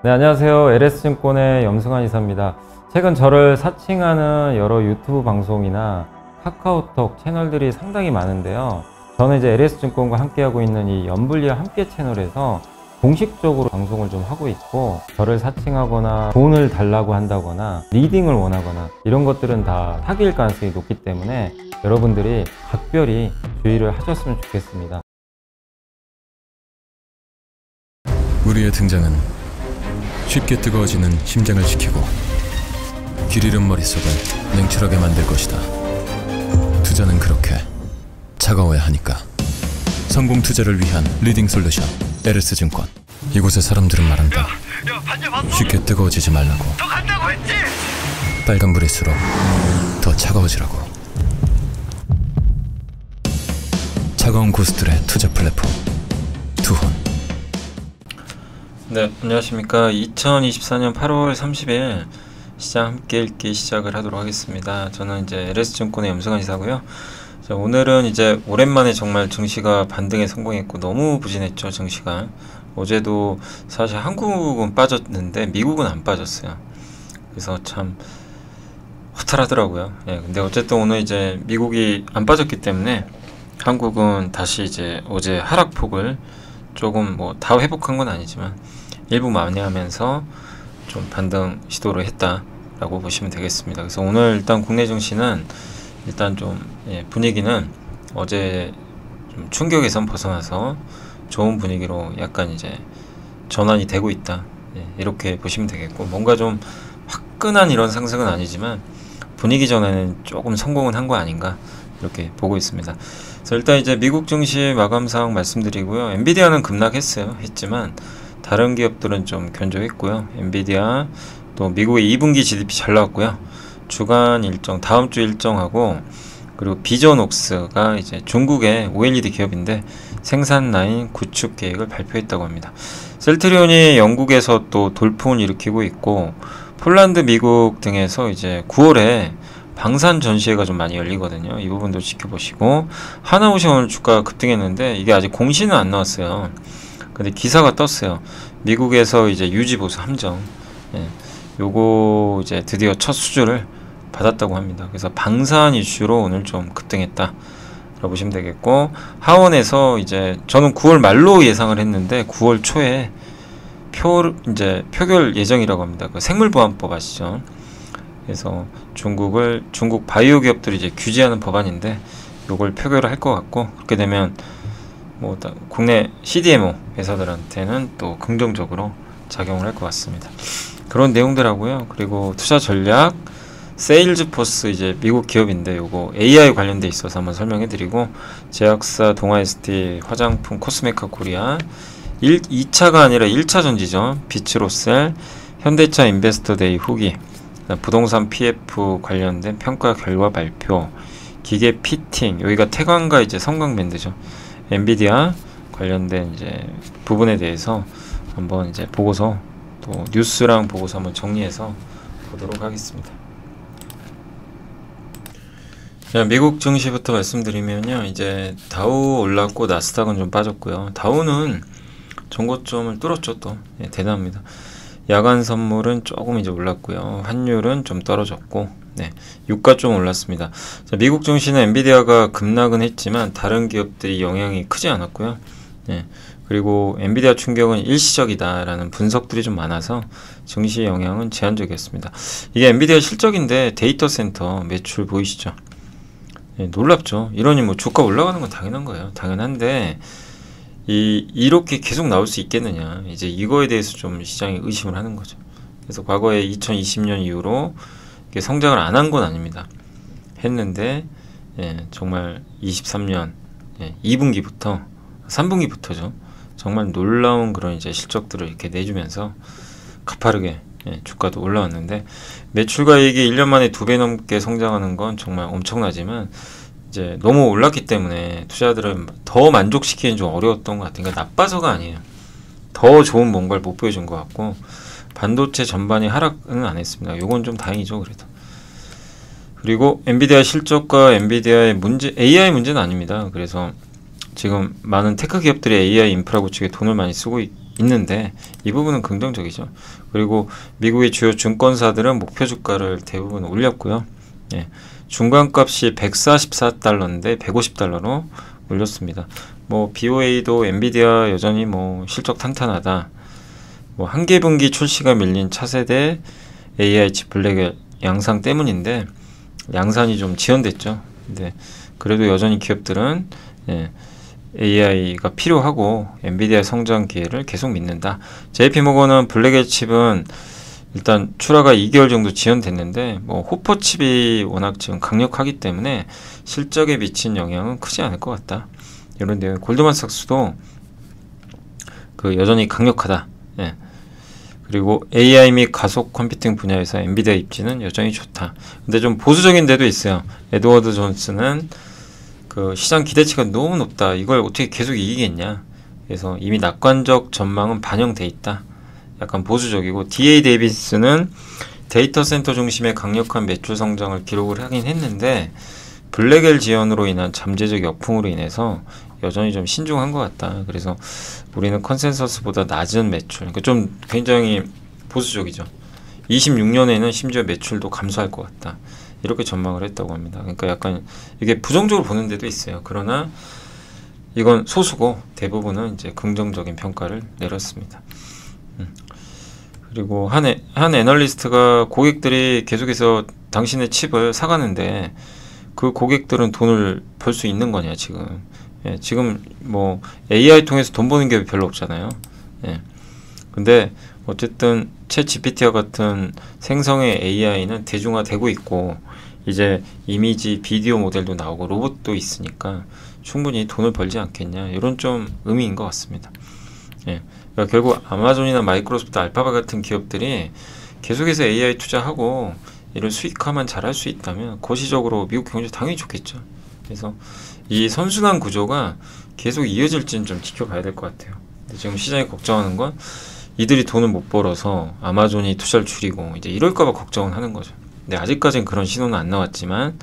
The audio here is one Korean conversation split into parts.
네, 안녕하세요. LS증권의 염승환 이사입니다. 최근 저를 사칭하는 여러 유튜브 방송이나 카카오톡 채널들이 상당히 많은데요. 저는 이제 LS증권과 함께하고 있는 이 연불리와 함께 채널에서 공식적으로 방송을 좀 하고 있고, 저를 사칭하거나 돈을 달라고 한다거나 리딩을 원하거나 이런 것들은 다 사기일 가능성이 높기 때문에 여러분들이 각별히 주의를 하셨으면 좋겠습니다. 우리의 등장은 쉽게 뜨거워지는 심장을 지키고 길 잃은 머릿속을 냉철하게 만들 것이다. 투자는 그렇게 차가워야 하니까. 성공 투자를 위한 리딩 솔루션 LS증권. 이곳의 사람들은 말한다. 쉽게 뜨거워지지 말라고. 더 간다고 했지? 빨간불일수록 더 차가워지라고. 차가운 고수들의 투자 플랫폼 투혼. 네, 안녕하십니까. 2024년 8월 30일 시장 함께 읽기 시작을 하도록 하겠습니다. 저는 이제 LS증권의 염승환 이사고요. 자, 오늘은 이제 오랜만에 정말 증시가 반등에 성공했고 너무 부진했죠, 증시가. 어제도 사실 한국은 빠졌는데 미국은 안 빠졌어요. 그래서 참 허탈하더라고요. 예, 근데 어쨌든 오늘 이제 미국이 안 빠졌기 때문에 한국은 다시 이제 어제 하락폭을 조금 뭐 다 회복한 건 아니지만 일부 만회하면서 좀 반등 시도를 했다라고 보시면 되겠습니다. 그래서 오늘 일단 국내 증시는 일단 좀 분위기는 어제 좀 충격에선 벗어나서 좋은 분위기로 약간 이제 전환이 되고 있다, 이렇게 보시면 되겠고, 뭔가 좀 화끈한 이런 상승은 아니지만 분위기 전환은 조금 성공은 한 거 아닌가 이렇게 보고 있습니다. 그래서 일단 이제 미국 증시 마감 사항 말씀드리고요. 엔비디아는 급락했어요. 했지만 다른 기업들은 좀 견조했고요. 엔비디아 또 미국의 2분기 GDP 잘 나왔고요. 주간 일정, 다음 주 일정하고, 그리고 비전옥스가 이제 중국의 OLED 기업인데 생산 라인 구축 계획을 발표했다고 합니다. 셀트리온이 영국에서 또 돌풍을 일으키고 있고, 폴란드, 미국 등에서 이제 9월에 방산 전시회가 좀 많이 열리거든요. 이 부분도 지켜보시고, 하나오션 오늘 주가 급등했는데 이게 아직 공시는 안 나왔어요. 근데 기사가 떴어요. 미국에서 이제 유지보수 함정, 요거 이제 드디어 첫 수주를 받았다고 합니다. 그래서 방산 이슈로 오늘 좀 급등했다 라고 보시면 되겠고, 하원에서 이제 저는 9월 말로 예상을 했는데 9월 초에 이제 표결 예정이라고 합니다. 그 생물보안법 아시죠? 그래서 중국 바이오 기업들이 이제 규제하는 법안인데 요걸 표결을 할 것 같고, 그렇게 되면 뭐 국내 CDMO 회사들한테는 또 긍정적으로 작용을 할 것 같습니다. 그런 내용들하고요. 그리고 투자 전략 세일즈포스, 이제 미국 기업인데 요거 AI 관련돼 있어서 한번 설명해 드리고, 제약사 동아ST, 화장품 코스메카 코리아, 2차가 아니라 1차 전지전 비츠로셀, 현대차 인베스터데이 후기, 부동산 PF 관련된 평가 결과 발표, 기계 피팅, 여기가 태광과 이제 성광밴드죠. 엔비디아 관련된 이제 부분에 대해서 한번 이제 보고서, 또 뉴스랑 보고서 한번 정리해서 보도록 하겠습니다. 자, 미국 증시부터 말씀드리면요. 이제 다우 올랐고 나스닥은 좀 빠졌고요. 다우는 전고점을 뚫었죠. 또 대단합니다. 야간 선물은 조금 이제 올랐고요. 환율은 좀 떨어졌고, 유가 좀 올랐습니다. 자, 미국 증시는 엔비디아가 급락은 했지만 다른 기업들이 영향이 크지 않았고요. 그리고 엔비디아 충격은 일시적이다라는 분석들이 좀 많아서 증시 영향은 제한적이었습니다. 이게 엔비디아 실적인데 데이터 센터 매출 보이시죠? 놀랍죠. 이러니 뭐 주가 올라가는 건 당연한 거예요. 당연한데 이렇게 계속 나올 수 있겠느냐, 이제 이거에 대해서 좀 시장이 의심을 하는 거죠. 그래서 과거에 2020년 이후로 성장을 안 한 건 아닙니다. 했는데 정말 23년 2분기부터 3분기부터죠. 정말 놀라운 그런 이제 실적들을 이렇게 내주면서 가파르게 주가도 올라왔는데, 매출가액이 1년 만에 2배 넘게 성장하는 건 정말 엄청나지만 이제 너무 올랐기 때문에 투자자들은 더 만족시키기는 좀 어려웠던 것 같아요. 그러니까 나빠서가 아니에요. 더 좋은 뭔가를 못 보여준 것 같고, 반도체 전반이 하락은 안 했습니다. 요건 좀 다행이죠, 그래도. 그리고 엔비디아 실적과 엔비디아의 문제, AI 문제는 아닙니다. 그래서 지금 많은 테크 기업들이 AI 인프라 구축에 돈을 많이 쓰고 있는데 이 부분은 긍정적이죠. 그리고 미국의 주요 증권사들은 목표 주가를 대부분 올렸고요. 예, 중간값이 144달러인데 150달러로 올렸습니다. 뭐 BOA도 엔비디아 여전히 뭐 실적 탄탄하다. 뭐 한계분기 출시가 밀린 차세대 AI 칩 블랙의 양상 때문인데 양산이 좀 지연됐죠. 근데 그래도 여전히 기업들은 AI가 필요하고 엔비디아 성장 기회를 계속 믿는다. JP모건은 블랙의 칩은 일단 출하가 2개월 정도 지연됐는데 뭐 호퍼 칩이 워낙 지금 강력하기 때문에 실적에 미친 영향은 크지 않을 것 같다. 이런 내용. 골드만삭스도 그 여전히 강력하다. 예. 그리고 AI 및 가속 컴퓨팅 분야에서 엔비디아 입지는 여전히 좋다. 근데 좀 보수적인 데도 있어요. 에드워드 존스는 그 시장 기대치가 너무 높다. 이걸 어떻게 계속 이기겠냐. 그래서 이미 낙관적 전망은 반영돼 있다. 약간 보수적이고, DA 데이비스는 데이터 센터 중심의 강력한 매출 성장을 기록을 하긴 했는데 블랙엘 지연으로 인한 잠재적 역풍으로 인해서 여전히 좀 신중한 것 같다. 그래서 우리는 컨센서스보다 낮은 매출, 그러니까 좀 굉장히 보수적이죠. 26년에는 심지어 매출도 감소할 것 같다. 이렇게 전망을 했다고 합니다. 그러니까 약간 이게 부정적으로 보는 데도 있어요. 그러나 이건 소수고 대부분은 이제 긍정적인 평가를 내렸습니다. 그리고 한 애널리스트가 고객들이 계속해서 당신의 칩을 사가는데 그 고객들은 돈을 벌 수 있는 거냐 지금. 예, 지금 뭐 AI 통해서 돈 버는 게 별로 없잖아요. 예. 근데 어쨌든 챗 GPT와 같은 생성의 AI는 대중화되고 있고 이제 이미지, 비디오 모델도 나오고 로봇도 있으니까 충분히 돈을 벌지 않겠냐, 이런 좀 의미인 것 같습니다. 예. 그러니까 결국 아마존이나 마이크로소프트, 알파바 같은 기업들이 계속해서 AI 투자하고 이런 수익화만 잘할 수 있다면 거시적으로 미국 경제 당연히 좋겠죠. 그래서 이 선순환 구조가 계속 이어질지는 좀 지켜봐야 될 것 같아요. 근데 지금 시장이 걱정하는 건 이들이 돈을 못 벌어서 아마존이 투자를 줄이고 이제 이럴까봐 걱정은 하는 거죠. 근데 아직까지는 그런 신호는 안 나왔지만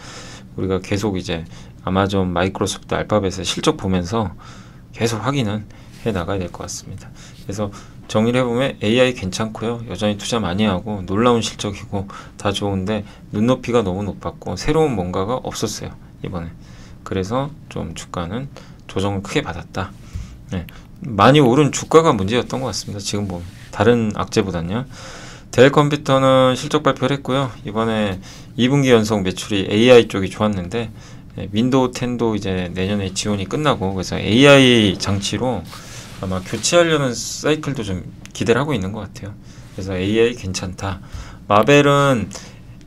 우리가 계속 이제 아마존, 마이크로소프트, 알파벳의 실적 보면서 계속 확인은 해 나가야 될 것 같습니다. 그래서 정리를 해보면 AI 괜찮고요. 여전히 투자 많이 하고 놀라운 실적이고 다 좋은데 눈높이가 너무 높았고 새로운 뭔가가 없었어요, 이번에. 그래서 좀 주가는 조정을 크게 받았다. 네. 많이 오른 주가가 문제였던 것 같습니다. 지금 뭐 다른 악재보다는요. 델 컴퓨터는 실적 발표를 했고요. 이번에 2분기 연속 매출이 AI 쪽이 좋았는데 윈도우 10도 이제 내년에 지원이 끝나고 그래서 AI 장치로 아마 교체하려는 사이클도 좀 기대를 하고 있는 것 같아요. 그래서 AI 괜찮다. 마벨은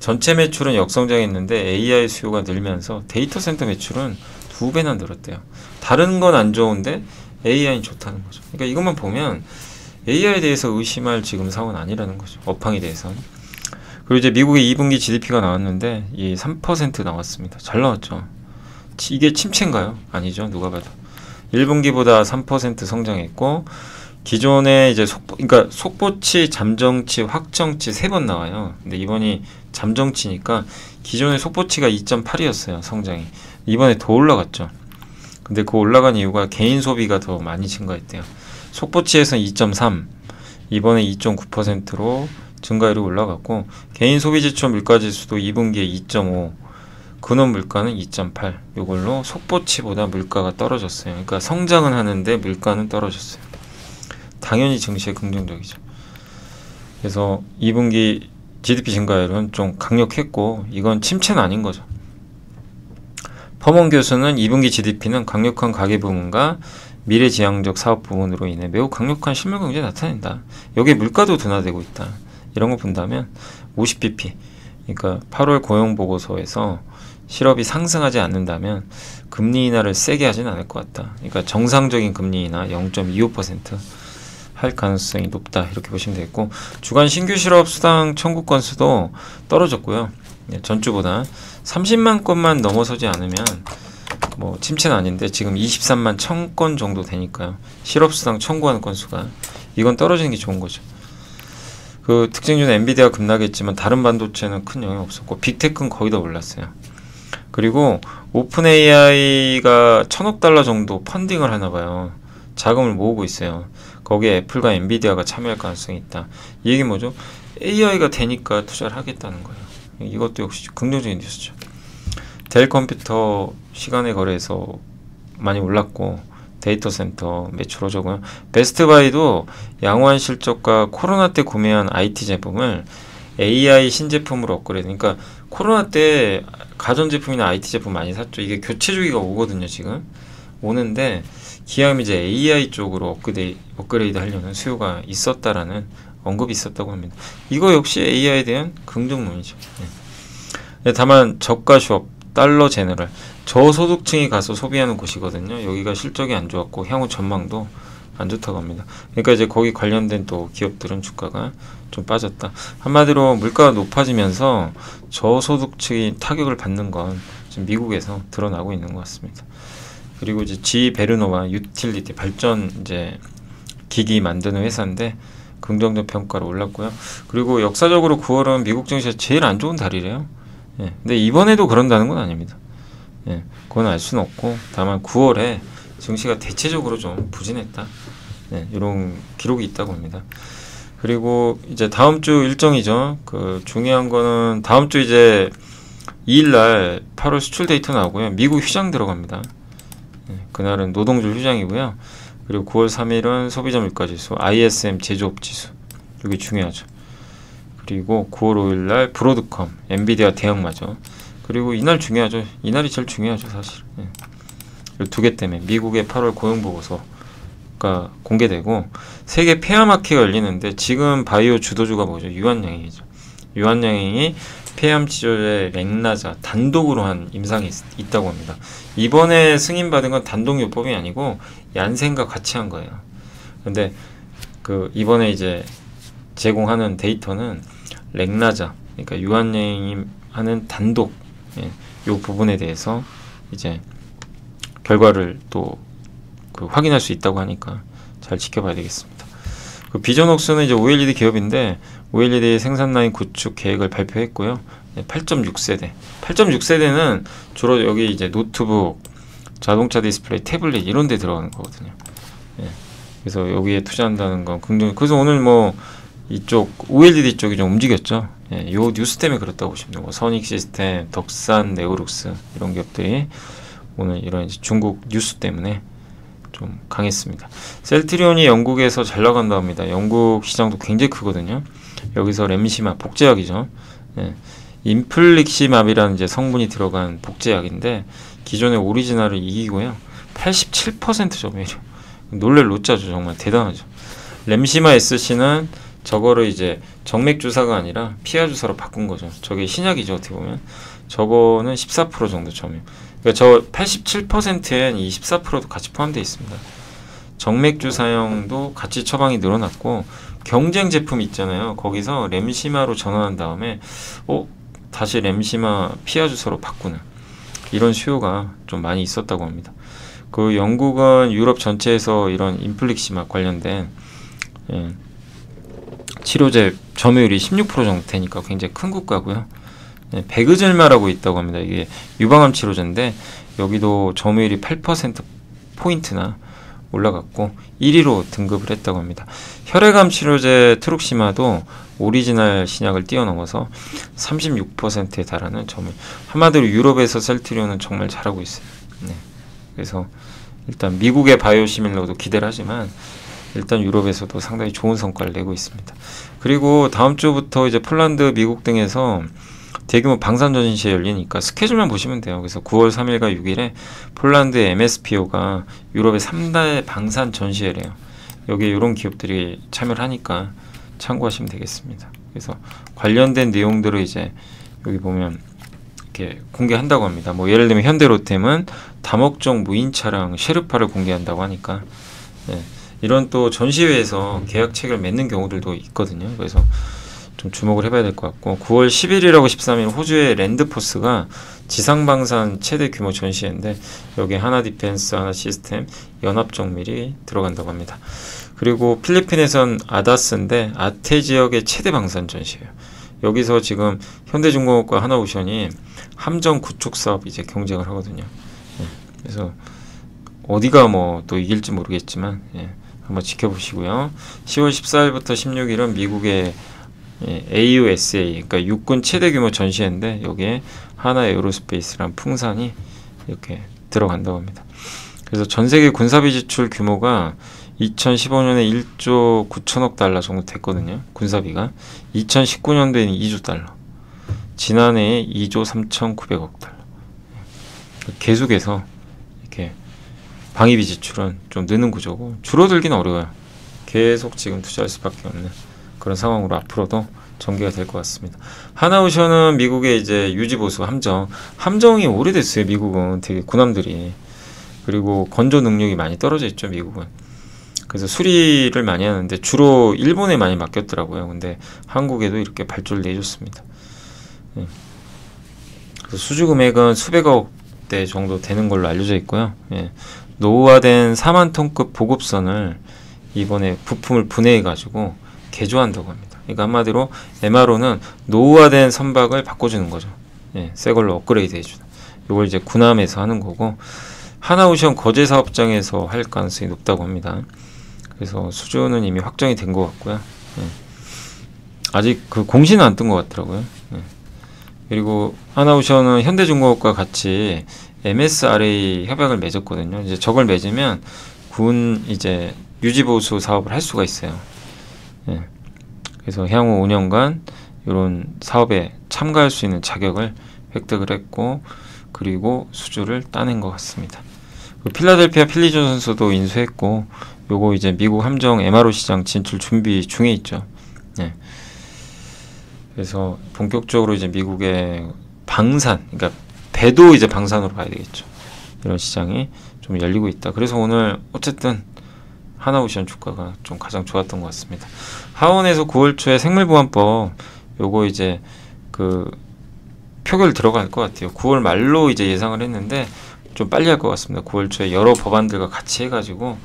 전체 매출은 역성장했는데 AI 수요가 늘면서 데이터 센터 매출은 2배나 늘었대요. 다른 건 안 좋은데 AI는 좋다는 거죠. 그러니까 이것만 보면 AI에 대해서 의심할 지금 상황은 아니라는 거죠. 업황에 대해서는. 그리고 이제 미국의 2분기 GDP가 나왔는데 이 3% 나왔습니다. 잘 나왔죠. 이게 침체인가요? 아니죠. 누가 봐도. 1분기보다 3% 성장했고 기존에 이제 그러니까 속보치, 잠정치, 확정치 3번 나와요. 근데 이번이 잠정치니까 기존의 속보치가 2.8이었어요. 성장이. 이번에 더 올라갔죠. 근데 그 올라간 이유가 개인 소비가 더 많이 증가했대요. 속보치에서는 2.3, 이번에 2.9%로 증가율이 올라갔고 개인 소비지출 물가지수도 2분기에 2.5, 근원 물가는 2.8, 이걸로 속보치보다 물가가 떨어졌어요. 그러니까 성장은 하는데 물가는 떨어졌어요. 당연히 증시에 긍정적이죠. 그래서 2분기 GDP 증가율은 좀 강력했고 이건 침체는 아닌 거죠. 퍼먼 교수는 2분기 GDP는 강력한 가계 부문과 미래지향적 사업 부문으로 인해 매우 강력한 실물 경제가 나타낸다. 여기에 물가도 둔화되고 있다. 이런 거 본다면 50bp, 그러니까 8월 고용보고서에서 실업이 상승하지 않는다면 금리 인하를 세게 하진 않을 것 같다. 그러니까 정상적인 금리 인하 0.25% 할 가능성이 높다. 이렇게 보시면 되겠고, 주간 신규 실업 수당 청구 건수도 떨어졌고요. 전주보다 30만 건만 넘어서지 않으면 뭐 침체는 아닌데 지금 23만 1000건 정도 되니까요. 실업수당 청구하는 건수가 이건 떨어지는 게 좋은 거죠. 그 특징주는 엔비디아 급락했지만 다른 반도체는 큰 영향 없었고 빅테크는 거의 다 올랐어요. 그리고 오픈 AI가 $1000억 정도 펀딩을 하나 봐요. 자금을 모으고 있어요. 그 거기에 애플과 엔비디아가 참여할 가능성이 있다. 이 얘기 뭐죠? AI가 되니까 투자를 하겠다는 거예요. 이것도 역시 긍정적인 뉴스죠. 델 컴퓨터 시간의 거래에서 많이 올랐고 데이터 센터 매출 어저고요. 베스트바이도 양호한 실적과 코로나 때 구매한 IT 제품을 AI 신제품으로 업그레이드. 그러니까 코로나 때 가전제품이나 IT 제품 많이 샀죠. 이게 교체 주기가 오거든요. 지금 오는데 기암이 이제 AI 쪽으로 업그레이드 하려는 수요가 있었다라는 언급이 있었다고 합니다. 이거 역시 AI에 대한 긍정론이죠. 네, 다만 저가 숍, 달러 제너럴, 저소득층이 가서 소비하는 곳이거든요. 여기가 실적이 안 좋았고 향후 전망도 안 좋다고 합니다. 그러니까 이제 거기 관련된 또 기업들은 주가가 좀 빠졌다. 한마디로 물가가 높아지면서 저소득층이 타격을 받는 건 지금 미국에서 드러나고 있는 것 같습니다. 그리고 이제 G 베르노와 유틸리티 발전 이제 기기 만드는 회사인데 긍정적 평가로 올랐고요. 그리고 역사적으로 9월은 미국 증시가 제일 안 좋은 달이래요. 예, 근데 이번에도 그런다는 건 아닙니다. 예, 그건 알 수는 없고 다만 9월에 증시가 대체적으로 좀 부진했다. 예, 이런 기록이 있다고 합니다. 그리고 이제 다음 주 일정이죠. 그 중요한 거는 다음 주 이제 2일날 8월 수출 데이터 나오고요. 미국 휴장 들어갑니다. 예, 그날은 노동절 휴장이고요. 그리고 9월 3일은 소비자 물가지수, ISM 제조업 지수. 이게 중요하죠. 그리고 9월 5일날 브로드컴, 엔비디아 대형마죠. 그리고 이날 중요하죠. 이날이 제일 중요하죠, 사실. 예. 이 두 개 때문에 미국의 8월 고용보고서가 공개되고 세계 폐암학회가 열리는데 지금 바이오 주도주가 뭐죠? 유한양행이죠. 유한양행이 폐암 치료제 렉나자 단독으로 한 임상이 있다고 합니다. 이번에 승인받은 건 단독요법이 아니고 얀센과 같이 한 거예요. 근데 그 이번에 이제 제공하는 데이터는 렉나자, 그러니까 유한양행이 하는 단독 요 부분에 대해서 이제 결과를 또 그 확인할 수 있다고 하니까 잘 지켜봐야 되겠습니다. 그 비전웍스는 이제 OLED 기업인데 OLED 생산 라인 구축 계획을 발표했고요. 8.6세대. 8.6세대는 주로 여기 이제 노트북, 자동차 디스플레이, 태블릿 이런 데 들어가는 거거든요. 예. 그래서 여기에 투자한다는 건 긍정. 그래서 오늘 뭐 이쪽 OLED 쪽이 좀 움직였죠. 예, 요 뉴스 때문에 그렇다고 보시면 되고 선익 시스템, 덕산, 네오룩스 이런 기업들이 오늘 이런 이제 중국 뉴스 때문에 좀 강했습니다. 셀트리온이 영국에서 잘 나간다 합니다. 영국 시장도 굉장히 크거든요. 여기서 램시마 복제약이죠. 예, 인플릭시맙이라는 이제 성분이 들어간 복제약인데 기존의 오리지널을 이기고요. 87% 점유율. 놀랄 로짜죠. 정말 대단하죠. 램시마 SC는 저거를 이제 정맥 주사가 아니라 피하 주사로 바꾼 거죠. 저게 신약이죠. 어떻게 보면 저거는 14% 정도 점유. 그러니까 저 87%엔 이 14%도 같이 포함되어 있습니다. 정맥 주사형도 같이 처방이 늘어났고 경쟁 제품 있잖아요. 거기서 램시마로 전환한 다음에 다시 램시마 피하 주사로 바꾸는 이런 수요가 좀 많이 있었다고 합니다. 그 영국은 유럽 전체에서 이런 인플릭시마 관련된 치료제 점유율이 16% 정도 되니까 굉장히 큰 국가고요. 베그젤마라고 있다고 합니다. 이게 유방암 치료제인데 여기도 점유율이 8%포인트나 올라갔고 1위로 등급을 했다고 합니다. 혈액암 치료제 트룩시마도 오리지널 신약을 뛰어넘어서 36%에 달하는 점유율. 한마디로 유럽에서 셀트리온은 정말 잘하고 있어요. 네. 그래서 일단 미국의 바이오시밀러도 기대를 하지만 일단 유럽에서도 상당히 좋은 성과를 내고 있습니다. 그리고 다음 주부터 이제 폴란드, 미국 등에서 대규모 방산 전시회 열리니까 스케줄만 보시면 돼요. 그래서 9월 3일과 6일에 폴란드의 MSPO가 유럽의 3대 방산 전시회래요. 여기에 이런 기업들이 참여를 하니까 참고하시면 되겠습니다. 그래서 관련된 내용들을 이제 여기 보면 이렇게 공개한다고 합니다. 뭐 예를 들면 현대로템은 다목적 무인 차량 쉐르파를 공개한다고 하니까 이런 또 전시회에서 계약 체결 맺는 경우들도 있거든요. 그래서 좀 주목을 해봐야 될 것 같고 9월 11일하고 13일 호주의 랜드포스가 지상방산 최대 규모 전시회인데 여기에 하나디펜스, 하나시스템, 연합정밀이 들어간다고 합니다. 그리고 필리핀에선 아다스인데 아태 지역의 최대 방산 전시회예요. 여기서 지금 현대중공업과 하나오션이 함정 구축 사업 이제 경쟁을 하거든요. 그래서 어디가 뭐 또 이길지 모르겠지만 한번 지켜보시고요. 10월 14일부터 16일은 미국의 AUSA, 그러니까 육군 최대 규모 전시회인데 여기에 하나 에어로스페이스란 풍산이 이렇게 들어간다고 합니다. 그래서 전 세계 군사비 지출 규모가 2015년에 1조 9천억 달러 정도 됐거든요. 군사비가. 2019년도에는 2조 달러. 지난해에 2조 3,900억 달러. 계속해서 이렇게 방위비 지출은 좀 느는 구조고 줄어들기는 어려워요. 계속 지금 투자할 수밖에 없는 그런 상황으로 앞으로도 전개가 될 것 같습니다. 하나오션은 미국의 이제 유지보수 함정이 오래됐어요. 미국은 되게 군함들이. 그리고 건조 능력이 많이 떨어져 있죠. 미국은. 그래서 수리를 많이 하는데 주로 일본에 많이 맡겼더라고요. 근데 한국에도 이렇게 발주를 내줬습니다. 그래서 수주 금액은 수백억 대 정도 되는 걸로 알려져 있고요. 노후화된 4만 톤급 보급선을 이번에 부품을 분해해 가지고 개조한다고 합니다. 그러니까 한마디로 MRO는 노후화된 선박을 바꿔주는 거죠. 새 걸로 업그레이드 해주는. 이걸 이제 군함에서 하는 거고 하나오션 거제 사업장에서 할 가능성이 높다고 합니다. 그래서 수주는 이미 확정이 된 것 같고요. 아직 그 공시는 안 뜬 것 같더라고요. 그리고 하나오션은 현대중공업과 같이 MSRA 협약을 맺었거든요. 이제 저걸 맺으면 군 이제 유지보수 사업을 할 수가 있어요. 그래서 향후 5년간 이런 사업에 참가할 수 있는 자격을 획득을 했고 그리고 수주를 따낸 것 같습니다. 필라델피아 필리존 선수도 인수했고 요거 이제 미국 함정 MRO 시장 진출 준비 중에 있죠. 그래서 본격적으로 이제 미국의 방산, 그러니까 배도 이제 방산으로 가야 되겠죠. 이런 시장이 좀 열리고 있다. 그래서 오늘 어쨌든 하나오션 주가가 좀 가장 좋았던 것 같습니다. 하원에서 9월 초에 생물보안법 요거 이제 그 표결 들어갈 것 같아요. 9월 말로 이제 예상을 했는데 좀 빨리 할 것 같습니다. 9월 초에 여러 법안들과 같이 해가지고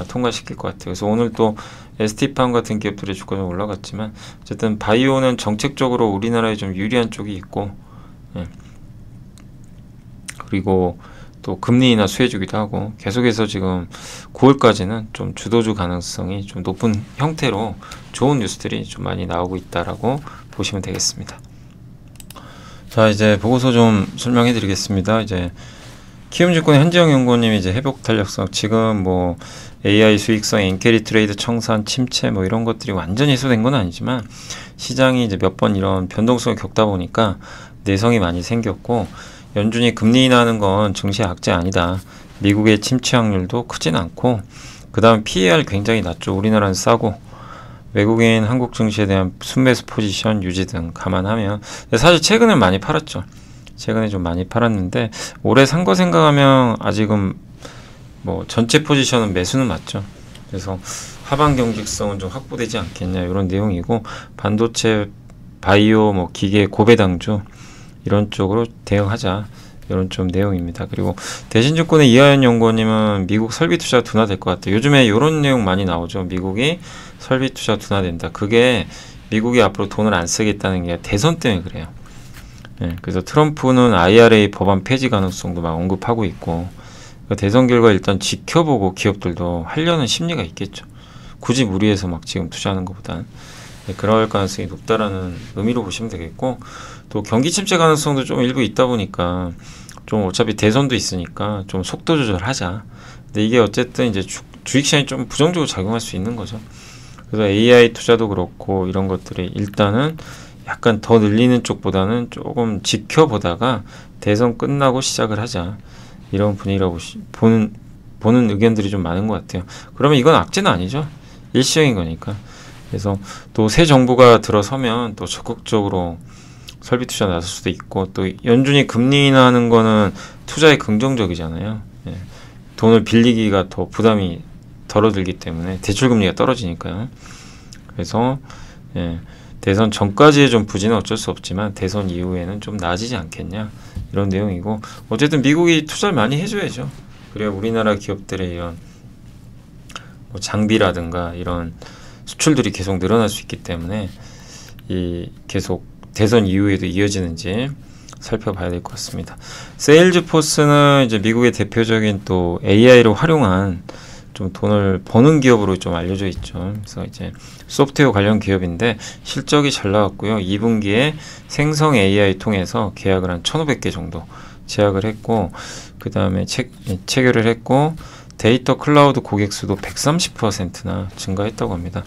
통과시킬 것 같아요. 그래서 오늘 또 ST팜 같은 기업들의 주가 좀 올라갔지만 어쨌든 바이오는 정책적으로 우리나라에 좀 유리한 쪽이 있고 그리고 또 금리 인하 수혜주기도 하고 계속해서 지금 9월까지는 좀 주도주 가능성이 좀 높은 형태로 좋은 뉴스들이 좀 많이 나오고 있다라고 보시면 되겠습니다. 자, 이제 보고서 좀 설명해 드리겠습니다. 이제 키움증권의 한지영 연구원님이 이제 회복 탄력성, 지금 뭐 AI 수익성, 엔캐리 트레이드 청산, 침체 뭐 이런 것들이 완전히 해소된 건 아니지만 시장이 이제 몇 번 이런 변동성을 겪다 보니까 내성이 많이 생겼고 연준이 금리 인하하는 건 증시 악재 아니다. 미국의 침체 확률도 크진 않고 그 다음 PER 굉장히 낮죠. 우리나라는 싸고 외국인 한국 증시에 대한 순매수 포지션 유지 등 감안하면 사실 최근에 많이 팔았죠. 최근에 좀 많이 팔았는데 올해 산 거 생각하면 아직은 뭐 전체 포지션은 매수는 맞죠. 그래서 하반 경직성은 좀 확보되지 않겠냐 이런 내용이고 반도체, 바이오, 뭐 기계, 고배당주 이런 쪽으로 대응하자 이런 좀 내용입니다. 그리고 대신증권의 이하연 연구원님은 미국 설비 투자 둔화될 것 같아요. 요즘에 이런 내용 많이 나오죠. 미국이 설비 투자 둔화된다. 그게 미국이 앞으로 돈을 안 쓰겠다는 게 대선 때문에 그래요. 그래서 트럼프는 IRA 법안 폐지 가능성도 막 언급하고 있고 그러니까 대선 결과 일단 지켜보고 기업들도 하려는 심리가 있겠죠. 굳이 무리해서 막 지금 투자하는 것보다는 그럴 가능성이 높다라는 의미로 보시면 되겠고 또 경기 침체 가능성도 좀 일부 있다 보니까 좀 어차피 대선도 있으니까 좀 속도 조절하자. 근데 이게 어쨌든 이제 주식시장이 좀 부정적으로 작용할 수 있는 거죠. 그래서 AI 투자도 그렇고 이런 것들이 일단은 약간 더 늘리는 쪽보다는 조금 지켜보다가 대선 끝나고 시작을 하자 이런 분위기라고 보는 의견들이 좀 많은 것 같아요. 그러면 이건 악재는 아니죠. 일시적인 거니까. 그래서 또 새 정부가 들어서면 또 적극적으로 설비 투자 나설 수도 있고 또 연준이 금리 인하하는 거는 투자에 긍정적이잖아요. 돈을 빌리기가 더 부담이 덜어들기 때문에 대출 금리가 떨어지니까요. 그래서 대선 전까지의 좀 부진은 어쩔 수 없지만 대선 이후에는 좀 나아지지 않겠냐 이런 내용이고 어쨌든 미국이 투자를 많이 해줘야죠. 그래야 우리나라 기업들의 이런 뭐 장비라든가 이런 수출들이 계속 늘어날 수 있기 때문에 이 계속 대선 이후에도 이어지는지 살펴봐야 될 것 같습니다. 세일즈포스는 이제 미국의 대표적인 또 AI를 활용한 좀 좀 돈을 버는 기업으로 좀 알려져 있죠. 그래서 이제 소프트웨어 관련 기업인데 실적이 잘 나왔고요. 2분기에 생성 AI 통해서 계약을 한 1,500개 정도 제약을 했고, 그 다음에 체결을 했고, 데이터 클라우드 고객 수도 130%나 증가했다고 합니다.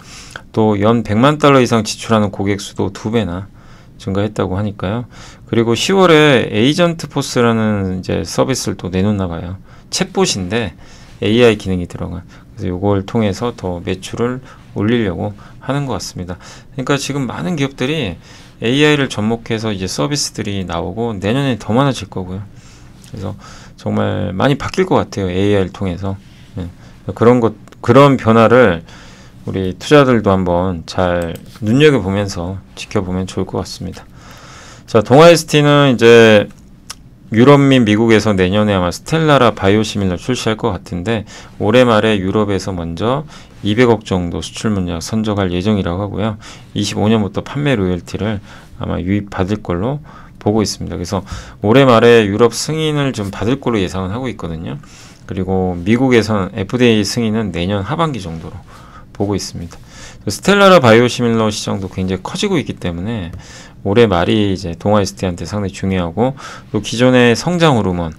또 연 100만 달러 이상 지출하는 고객 수도 2배나 증가했다고 하니까요. 그리고 10월에 에이전트 포스라는 이제 서비스를 또 내놓나 봐요. 챗봇인데 AI 기능이 들어간. 그래서 이걸 통해서 더 매출을 올리려고 하는 것 같습니다. 그러니까 지금 많은 기업들이 AI를 접목해서 이제 서비스들이 나오고 내년에 더 많아질 거고요. 그래서 정말 많이 바뀔 것 같아요. AI를 통해서. 네. 그런 변화를 우리 투자들도 한번 잘 눈여겨보면서 지켜보면 좋을 것 같습니다. 자, 동아ST는 이제 유럽 및 미국에서 내년에 아마 스텔라라 바이오시밀러 출시할 것 같은데, 올해 말에 유럽에서 먼저 200억 정도 수출 물량 선적할 예정이라고 하고요. 25년부터 판매 로열티를 아마 유입받을 걸로 보고 있습니다. 그래서 올해 말에 유럽 승인을 좀 받을 걸로 예상은 하고 있거든요. 그리고 미국에서는 FDA 승인은 내년 하반기 정도로 보고 있습니다. 스텔라라 바이오시밀러 시장도 굉장히 커지고 있기 때문에 올해 말이 이제 동아ST한테 상당히 중요하고, 또 기존의 성장 호르몬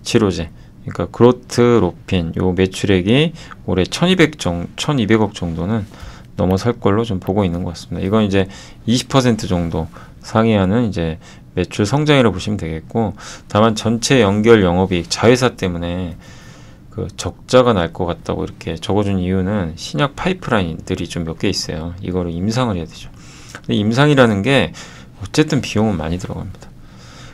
치료제, 그러니까 그로트로핀 요 매출액이 올해 1,200억 정도는 넘어설 걸로 좀 보고 있는 것 같습니다. 이건 이제 20% 정도 상회하는 이제 매출 성장이라고 보시면 되겠고, 다만 전체 연결 영업이익 자회사 때문에 그 적자가 날 것 같다고 이렇게 적어준 이유는 신약 파이프라인들이 좀 몇 개 있어요. 이거를 임상을 해야 되죠. 근데 임상이라는 게 어쨌든 비용은 많이 들어갑니다.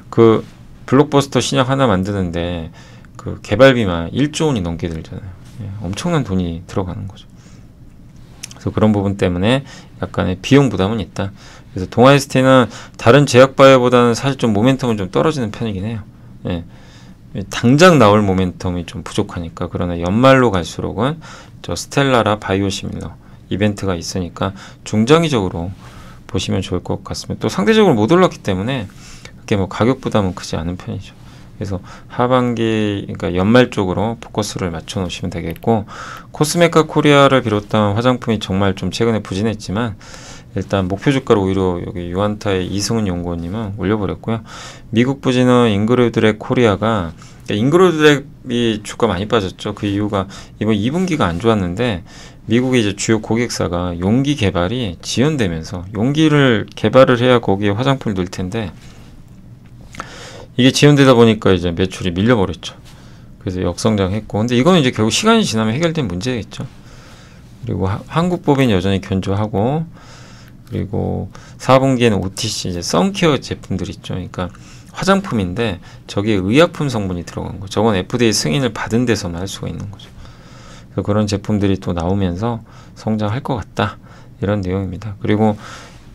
그 블록버스터 신약 하나 만드는데 그 개발비만 1조 원이 넘게 들잖아요. 예, 엄청난 돈이 들어가는 거죠. 그래서 그런 부분 때문에 약간의 비용 부담은 있다. 그래서 동아ST는 다른 제약바이오보다는 사실 좀 모멘텀은 좀 떨어지는 편이긴 해요. 예. 당장 나올 모멘텀이 좀 부족하니까. 그러나 연말로 갈수록은 저 스텔라라 바이오시밀러 이벤트가 있으니까 중장기적으로 보시면 좋을 것 같습니다. 또 상대적으로 못 올랐기 때문에 그렇게 뭐 가격 부담은 크지 않은 편이죠. 그래서 하반기, 그러니까 연말 쪽으로 포커스를 맞춰 놓으시면 되겠고, 코스메카 코리아를 비롯한 화장품이 정말 좀 최근에 부진했지만 일단 목표 주가를 오히려 여기 유안타의 이승훈 연구원님은 올려버렸고요. 미국 부진은 잉그로드렉 코리아가, 잉그로드렉이 주가 많이 빠졌죠. 그 이유가 이번 2분기가 안 좋았는데 미국의 이제 주요 고객사가 용기 개발이 지연되면서, 용기를 개발을 해야 거기에 화장품을 넣을 텐데 이게 지연되다 보니까 이제 매출이 밀려버렸죠. 그래서 역성장했고, 근데 이건 이제 결국 시간이 지나면 해결된 문제겠죠. 그리고 한국법인 여전히 견조하고, 그리고 4분기에는 OTC 이제 선케어 제품들 있죠. 그러니까 화장품인데 저기에 의약품 성분이 들어간 거. 저건 FDA 승인을 받은 데서만 할 수가 있는 거죠. 그래서 그런 제품들이 또 나오면서 성장할 것 같다, 이런 내용입니다. 그리고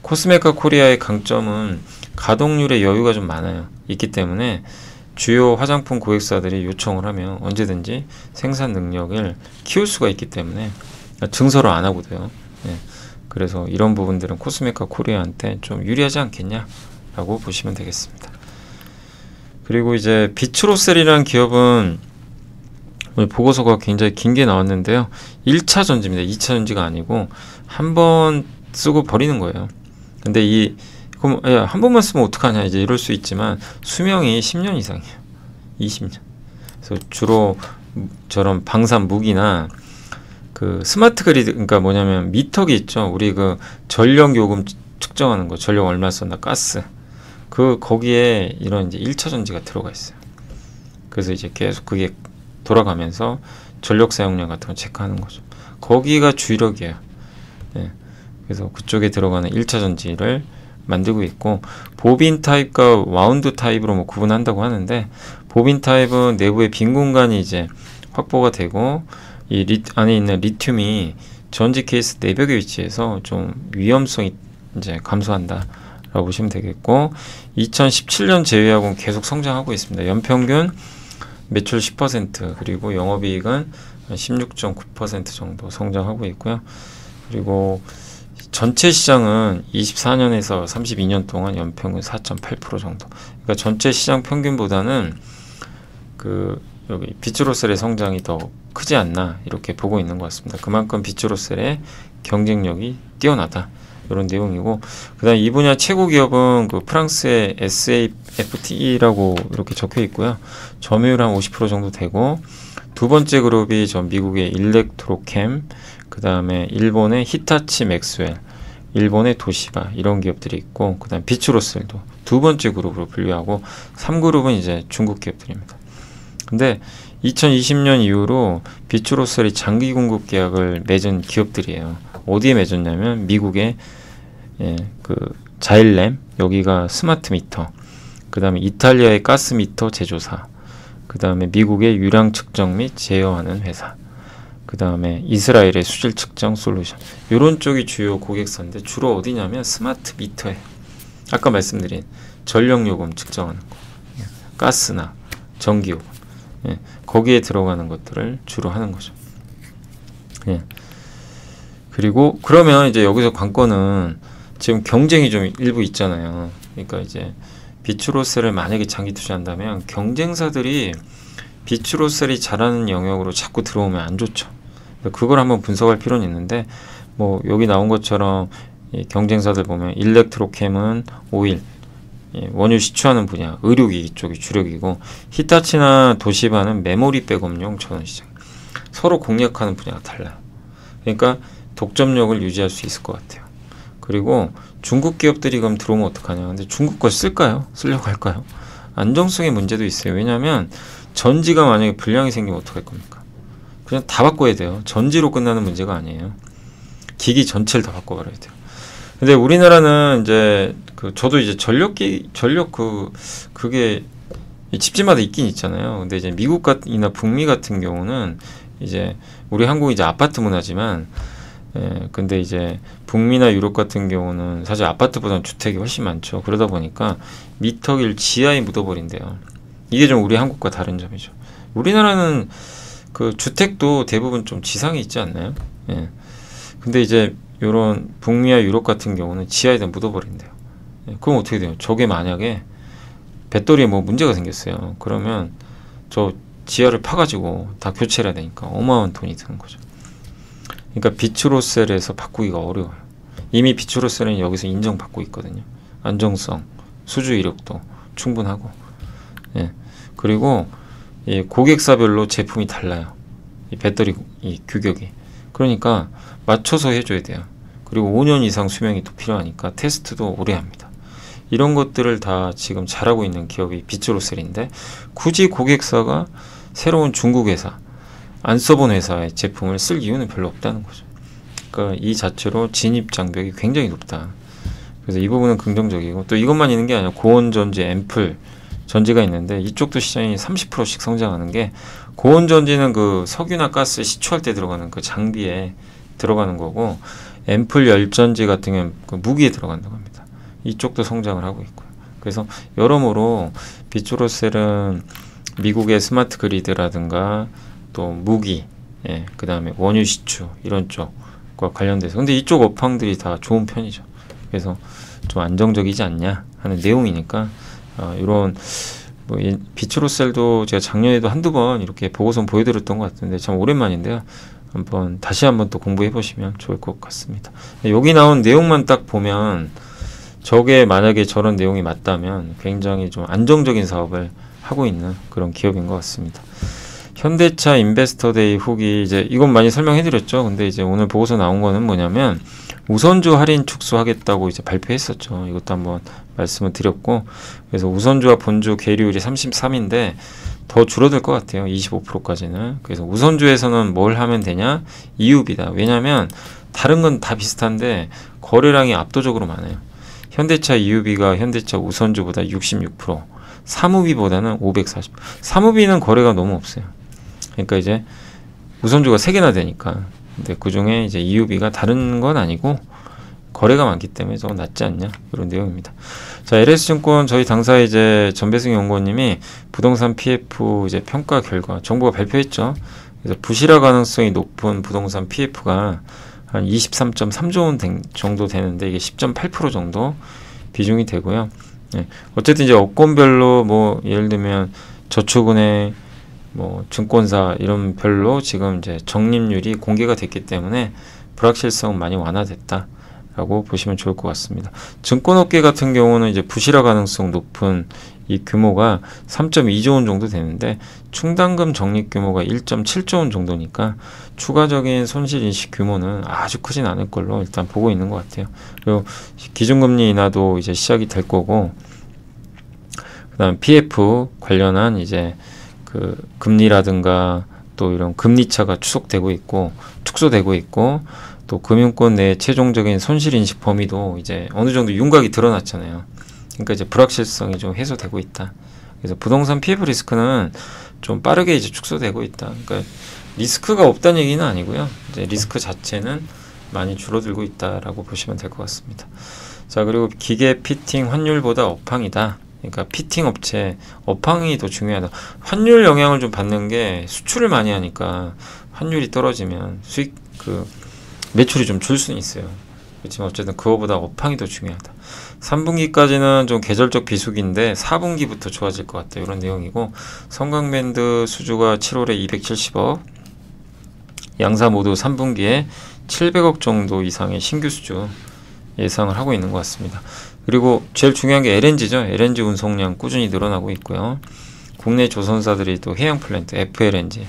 코스메카 코리아의 강점은 가동률의 여유가 좀 있기 때문에 주요 화장품 고객사들이 요청을 하면 언제든지 생산 능력을 키울 수가 있기 때문에 증설을 안 하고도요. 예. 그래서 이런 부분들은 코스메카 코리아한테 좀 유리하지 않겠냐라고 보시면 되겠습니다. 그리고 이제 비츠로셀이라는 기업은 오늘 보고서가 굉장히 긴 게 나왔는데요. 1차 전지입니다. 2차 전지가 아니고 한 번 쓰고 버리는 거예요. 근데 그럼 한 번만 쓰면 어떡하냐 이제 이럴 수 있지만 수명이 10년 이상이에요. 20년. 그래서 주로 저런 방산 무기나 그 스마트 그리드, 그러니까 뭐냐면 미터기 있죠. 우리 그 전력 요금 측정하는 거, 전력 얼마 썼나, 가스. 거기에 이런 이제 1차 전지가 들어가 있어요. 그래서 이제 계속 그게 돌아가면서 전력 사용량 같은 거 체크하는 거죠. 거기가 주력이에요. 네. 그래서 그쪽에 들어가는 1차 전지를 만들고 있고, 보빈 타입과 와운드 타입으로 뭐 구분한다고 하는데, 보빈 타입은 내부에 빈 공간이 이제 확보가 되고, 이 안에 있는 리튬이 전지 케이스 내벽에 위치해서 좀 위험성이 이제 감소한다라고 보시면 되겠고, 2017년 제외하고는 계속 성장하고 있습니다. 연평균 매출 10%, 그리고 영업이익은 16.9% 정도 성장하고 있고요. 그리고 전체 시장은 24년에서 32년 동안 연평균 4.8% 정도. 그러니까 전체 시장 평균보다는 그 여기 비츠로셀의 성장이 더 크지 않나 이렇게 보고 있는 것 같습니다. 그만큼 비츠로셀의 경쟁력이 뛰어나다 이런 내용이고, 그다음 이 분야 최고 기업은 그 프랑스의 SAFTE라고 이렇게 적혀 있고요. 점유율 한 50% 정도 되고, 두 번째 그룹이 전 미국의 일렉트로캠, 그 다음에 일본의 히타치 맥스웰, 일본의 도시바 이런 기업들이 있고, 그 다음 비츠로셀도 두 번째 그룹으로 분류하고, 3그룹은 이제 중국 기업들입니다. 근데 2020년 이후로 비츠로셀이 장기 공급 계약을 맺은 기업들이에요. 어디에 맺었냐면 미국의 그 자일램, 여기가 스마트 미터, 그 다음에 이탈리아의 가스 미터 제조사, 그 다음에 미국의 유량 측정 및 제어하는 회사, 그 다음에 이스라엘의 수질 측정 솔루션, 이런 쪽이 주요 고객사인데 주로 어디냐면 스마트 미터에 아까 말씀드린 전력요금 측정하는 거, 가스나 전기요금, 거기에 들어가는 것들을 주로 하는 거죠. 그리고 그러면 이제 여기서 관건은 지금 경쟁이 좀 일부 있잖아요. 그러니까 이제 비츠로셀을 만약에 장기 투자한다면 경쟁사들이 비츠로셀이 잘하는 영역으로 자꾸 들어오면 안 좋죠. 그걸 한번 분석할 필요는 있는데, 뭐 여기 나온 것처럼 이 경쟁사들 보면 일렉트로캠은 오일, 원유 시추하는 분야, 의료기기 쪽이 주력이고, 히타치나 도시바는 메모리 백업용 전원 시장. 서로 공략하는 분야가 달라요. 그러니까 독점력을 유지할 수 있을 것 같아요. 그리고 중국 기업들이 그럼 들어오면 어떡하냐. 근데 중국 걸 쓸까요? 쓰려고 할까요? 안정성의 문제도 있어요. 왜냐하면 전지가 만약에 불량이 생기면 어떡할 겁니까? 그냥 다 바꿔야 돼요. 전지로 끝나는 문제가 아니에요. 기기 전체를 다 바꿔버려야 돼요. 근데 우리나라는 이제 저도 이제 그게 집집마다 있긴 있잖아요. 근데 이제 미국이나 북미 같은 경우는 이제 우리 한국이 이제 아파트 문화지만, 근데 이제 북미나 유럽 같은 경우는 사실 아파트보다는 주택이 훨씬 많죠. 그러다 보니까 미터기를 지하에 묻어버린대요. 이게 좀 우리 한국과 다른 점이죠. 우리나라는 그 주택도 대부분 좀 지상에 있지 않나요? 근데 이제 요런 북미와 유럽 같은 경우는 지하에다 묻어버린대요. 그럼 어떻게 돼요? 저게 만약에 배터리에 뭐 문제가 생겼어요. 그러면 저 지하를 파가지고 다 교체를 해야 되니까 어마어마한 돈이 드는 거죠. 그러니까 비츠로셀에서 바꾸기가 어려워요. 이미 비츠로셀은 여기서 인정받고 있거든요. 안정성, 수주 이력도 충분하고, 그리고 이 고객사별로 제품이 달라요. 이 배터리 이 규격이. 그러니까 맞춰서 해줘야 돼요. 그리고 5년 이상 수명이 또 필요하니까 테스트도 오래 합니다. 이런 것들을 다 지금 잘하고 있는 기업이 비츠로셀인데, 굳이 고객사가 새로운 중국 회사, 안 써본 회사의 제품을 쓸 이유는 별로 없다는 거죠. 그러니까 이 자체로 진입 장벽이 굉장히 높다. 그래서 이 부분은 긍정적이고, 또 이것만 있는 게 아니라 고온전지, 앰플 전지가 있는데, 이쪽도 시장이 30%씩 성장하는 게, 고온전지는 그 석유나 가스 시추할 때 들어가는 그 장비에 들어가는 거고, 앰플 열전지 같은 경우는 그 무기에 들어간다고 합니다. 이쪽도 성장을 하고 있고요. 그래서 여러모로 비츠로셀은 미국의 스마트 그리드라든가 또 무기, 그 다음에 원유 시추 이런 쪽과 관련돼서, 근데 이쪽 업황들이 다 좋은 편이죠. 그래서 좀 안정적이지 않냐 하는 내용이니까, 이런 뭐 비츠로셀도 제가 작년에도 한두 번 이렇게 보고서 보여드렸던 것 같은데 참 오랜만인데요. 다시 한번 또 공부해 보시면 좋을 것 같습니다. 여기 나온 내용만 딱 보면 저게 만약에 저런 내용이 맞다면 굉장히 좀 안정적인 사업을 하고 있는 그런 기업인 것 같습니다. 현대차 인베스터데이 후기, 이제 이건 많이 설명해 드렸죠. 근데 이제 오늘 보고서 나온 거는 뭐냐면 우선주 할인 축소하겠다고 이제 발표했었죠. 이것도 한번 말씀을 드렸고, 그래서 우선주와 본주 계류율이 33인데 더 줄어들 것 같아요. 25%까지는. 그래서 우선주에서는 뭘 하면 되냐? EUB다. 왜냐면 다른 건 다 비슷한데 거래량이 압도적으로 많아요. 현대차 EUB가 현대차 우선주보다 66%, 사무비보다는 540%. 사무비는 거래가 너무 없어요. 그러니까 이제 우선주가 3개나 되니까. 근데 그 중에 이제 EUB가 다른 건 아니고 거래가 많기 때문에 좀 낫지 않냐, 이런 내용입니다. 자, LS증권 저희 당사 이제 전배승 연구원님이 부동산 PF 이제 평가 결과 정부가 발표했죠. 그래서 부실화 가능성이 높은 부동산 PF가 한 23.3조 원 정도 되는데, 이게 10.8% 정도 비중이 되고요. 어쨌든 이제 업권별로 뭐 예를 들면 저축은행, 뭐 증권사 이런 별로 지금 이제 적립률이 공개가 됐기 때문에 불확실성은 많이 완화됐다라고 보시면 좋을 것 같습니다. 증권업계 같은 경우는 이제 부실화 가능성 높은 이 규모가 3.2조 원 정도 되는데 충당금 적립 규모가 1.7조 원 정도니까 추가적인 손실 인식 규모는 아주 크진 않을 걸로 일단 보고 있는 것 같아요. 그리고 기준금리 인하도 이제 시작이 될 거고, 그다음 PF 관련한 이제 그 금리라든가 또 이런 금리차가 축소되고 있고 또 금융권 내 최종적인 손실 인식 범위도 이제 어느 정도 윤곽이 드러났잖아요. 그러니까 이제 불확실성이 좀 해소되고 있다. 그래서 부동산 PF 리스크는 좀 빠르게 이제 축소되고 있다. 그러니까 리스크가 없다는 얘기는 아니고요. 이제 리스크 자체는 많이 줄어들고 있다라고 보시면 될 것 같습니다. 자, 그리고 기계 피팅 환율보다 업황이다. 그러니까 피팅 업체 업황이 더 중요하다. 환율 영향을 좀 받는 게 수출을 많이 하니까 환율이 떨어지면 수익 매출이 좀 줄 수는 있어요. 그렇지만 어쨌든 그거보다 업황이 더 중요하다. 3분기까지는 좀 계절적 비수기인데 4분기부터 좋아질 것 같다. 이런 내용이고, 성강밴드 수주가 7월에 270억, 양사 모두 3분기에 700억 정도 이상의 신규 수주 예상을 하고 있는 것 같습니다. 그리고 제일 중요한 게 LNG죠. LNG 운송량 꾸준히 늘어나고 있고요. 국내 조선사들이 또 해양 플랜트, FLNG,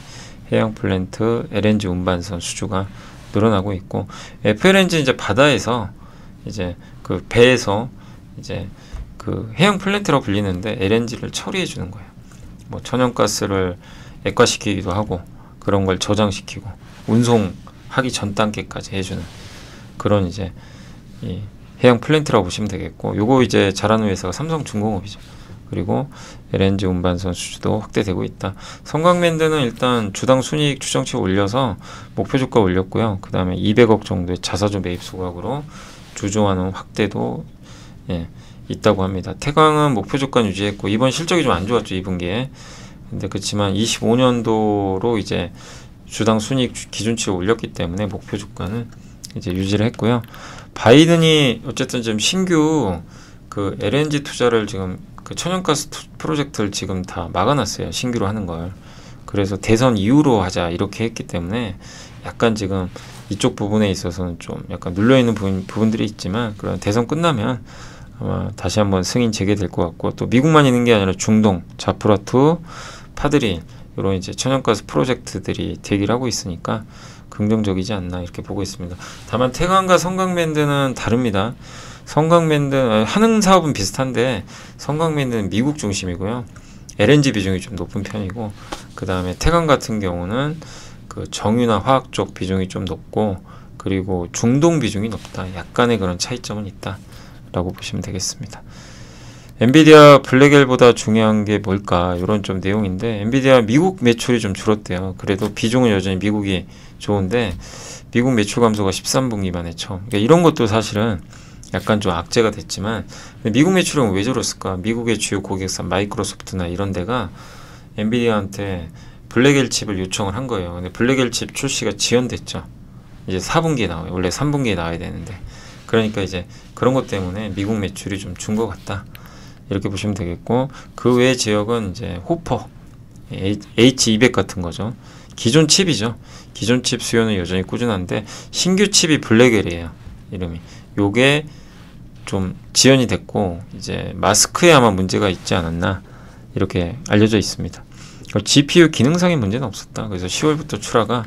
해양 플랜트, LNG 운반선 수주가 늘어나고 있고, FLNG 이제 바다에서 이제 그 배에서 이제 그 해양 플랜트라고 불리는데 LNG를 처리해 주는 거예요. 뭐 천연가스를 액화시키기도 하고 그런 걸 저장시키고 운송하기 전 단계까지 해주는 그런 이제 이 해양 플랜트라고 보시면 되겠고, 요거 이제 잘하는 회사가 삼성중공업이죠. 그리고 LNG 운반선 수주도 확대되고 있다. 성강밴드는 일단 주당 순이익 추정치 올려서 목표 주가 올렸고요. 그 다음에 200억 정도의 자사주 매입 소각으로 주주환원 확대도 있다고 합니다. 태광은 목표 주가 유지했고 이번 실적이 좀 안 좋았죠, 2분기에. 근데 그렇지만 25년도로 이제 주당 순이익 기준치를 올렸기 때문에 목표 주가는 이제 유지를 했고요. 바이든이 어쨌든 지금 신규 그 LNG 투자를 지금 그 천연가스 프로젝트를 지금 다 막아놨어요. 신규로 하는 걸. 그래서 대선 이후로 하자 이렇게 했기 때문에 약간 지금 이쪽 부분에 있어서는 좀 약간 눌려있는 부분들이 있지만, 그런 대선 끝나면 아마 다시 한번 승인 재개될 것 같고, 또 미국만 있는 게 아니라 중동, 자프라투, 파드린 이런 이제 천연가스 프로젝트들이 대기를 하고 있으니까 긍정적이지 않나 이렇게 보고 있습니다. 다만 태광과 성강밴드는 다릅니다. 성강밴드 하는 사업은 비슷한데 성강밴드는 미국 중심이고요. LNG 비중이 좀 높은 편이고, 그 다음에 태광 같은 경우는 그 정유나 화학 쪽 비중이 좀 높고, 그리고 중동 비중이 높다. 약간의 그런 차이점은 있다 라고 보시면 되겠습니다. 엔비디아 블랙엘보다 중요한 게 뭘까, 이런 좀 내용인데, 엔비디아 미국 매출이 좀 줄었대요. 그래도 비중은 여전히 미국이 좋은데 미국 매출 감소가 13분기 만에 처음. 그러니까 이런 것도 사실은 약간 좀 악재가 됐지만, 미국 매출은 왜 저랬을까? 미국의 주요 고객사 마이크로소프트나 이런 데가 엔비디아한테 블랙엘 칩을 요청을 한 거예요. 근데 블랙엘 칩 출시가 지연됐죠. 이제 4분기에 나와요. 원래 3분기에 나와야 되는데. 그러니까 이제 그런 것 때문에 미국 매출이 좀 준 것 같다. 이렇게 보시면 되겠고, 그 외 지역은 이제 호퍼, H200 같은 거죠. 기존 칩이죠. 기존 칩 수요는 여전히 꾸준한데 신규 칩이 블랙엘이에요. 이름이. 요게 좀 지연이 됐고 이제 마스크에 아마 문제가 있지 않았나 이렇게 알려져 있습니다. GPU 기능상의 문제는 없었다. 그래서 10월부터 출하가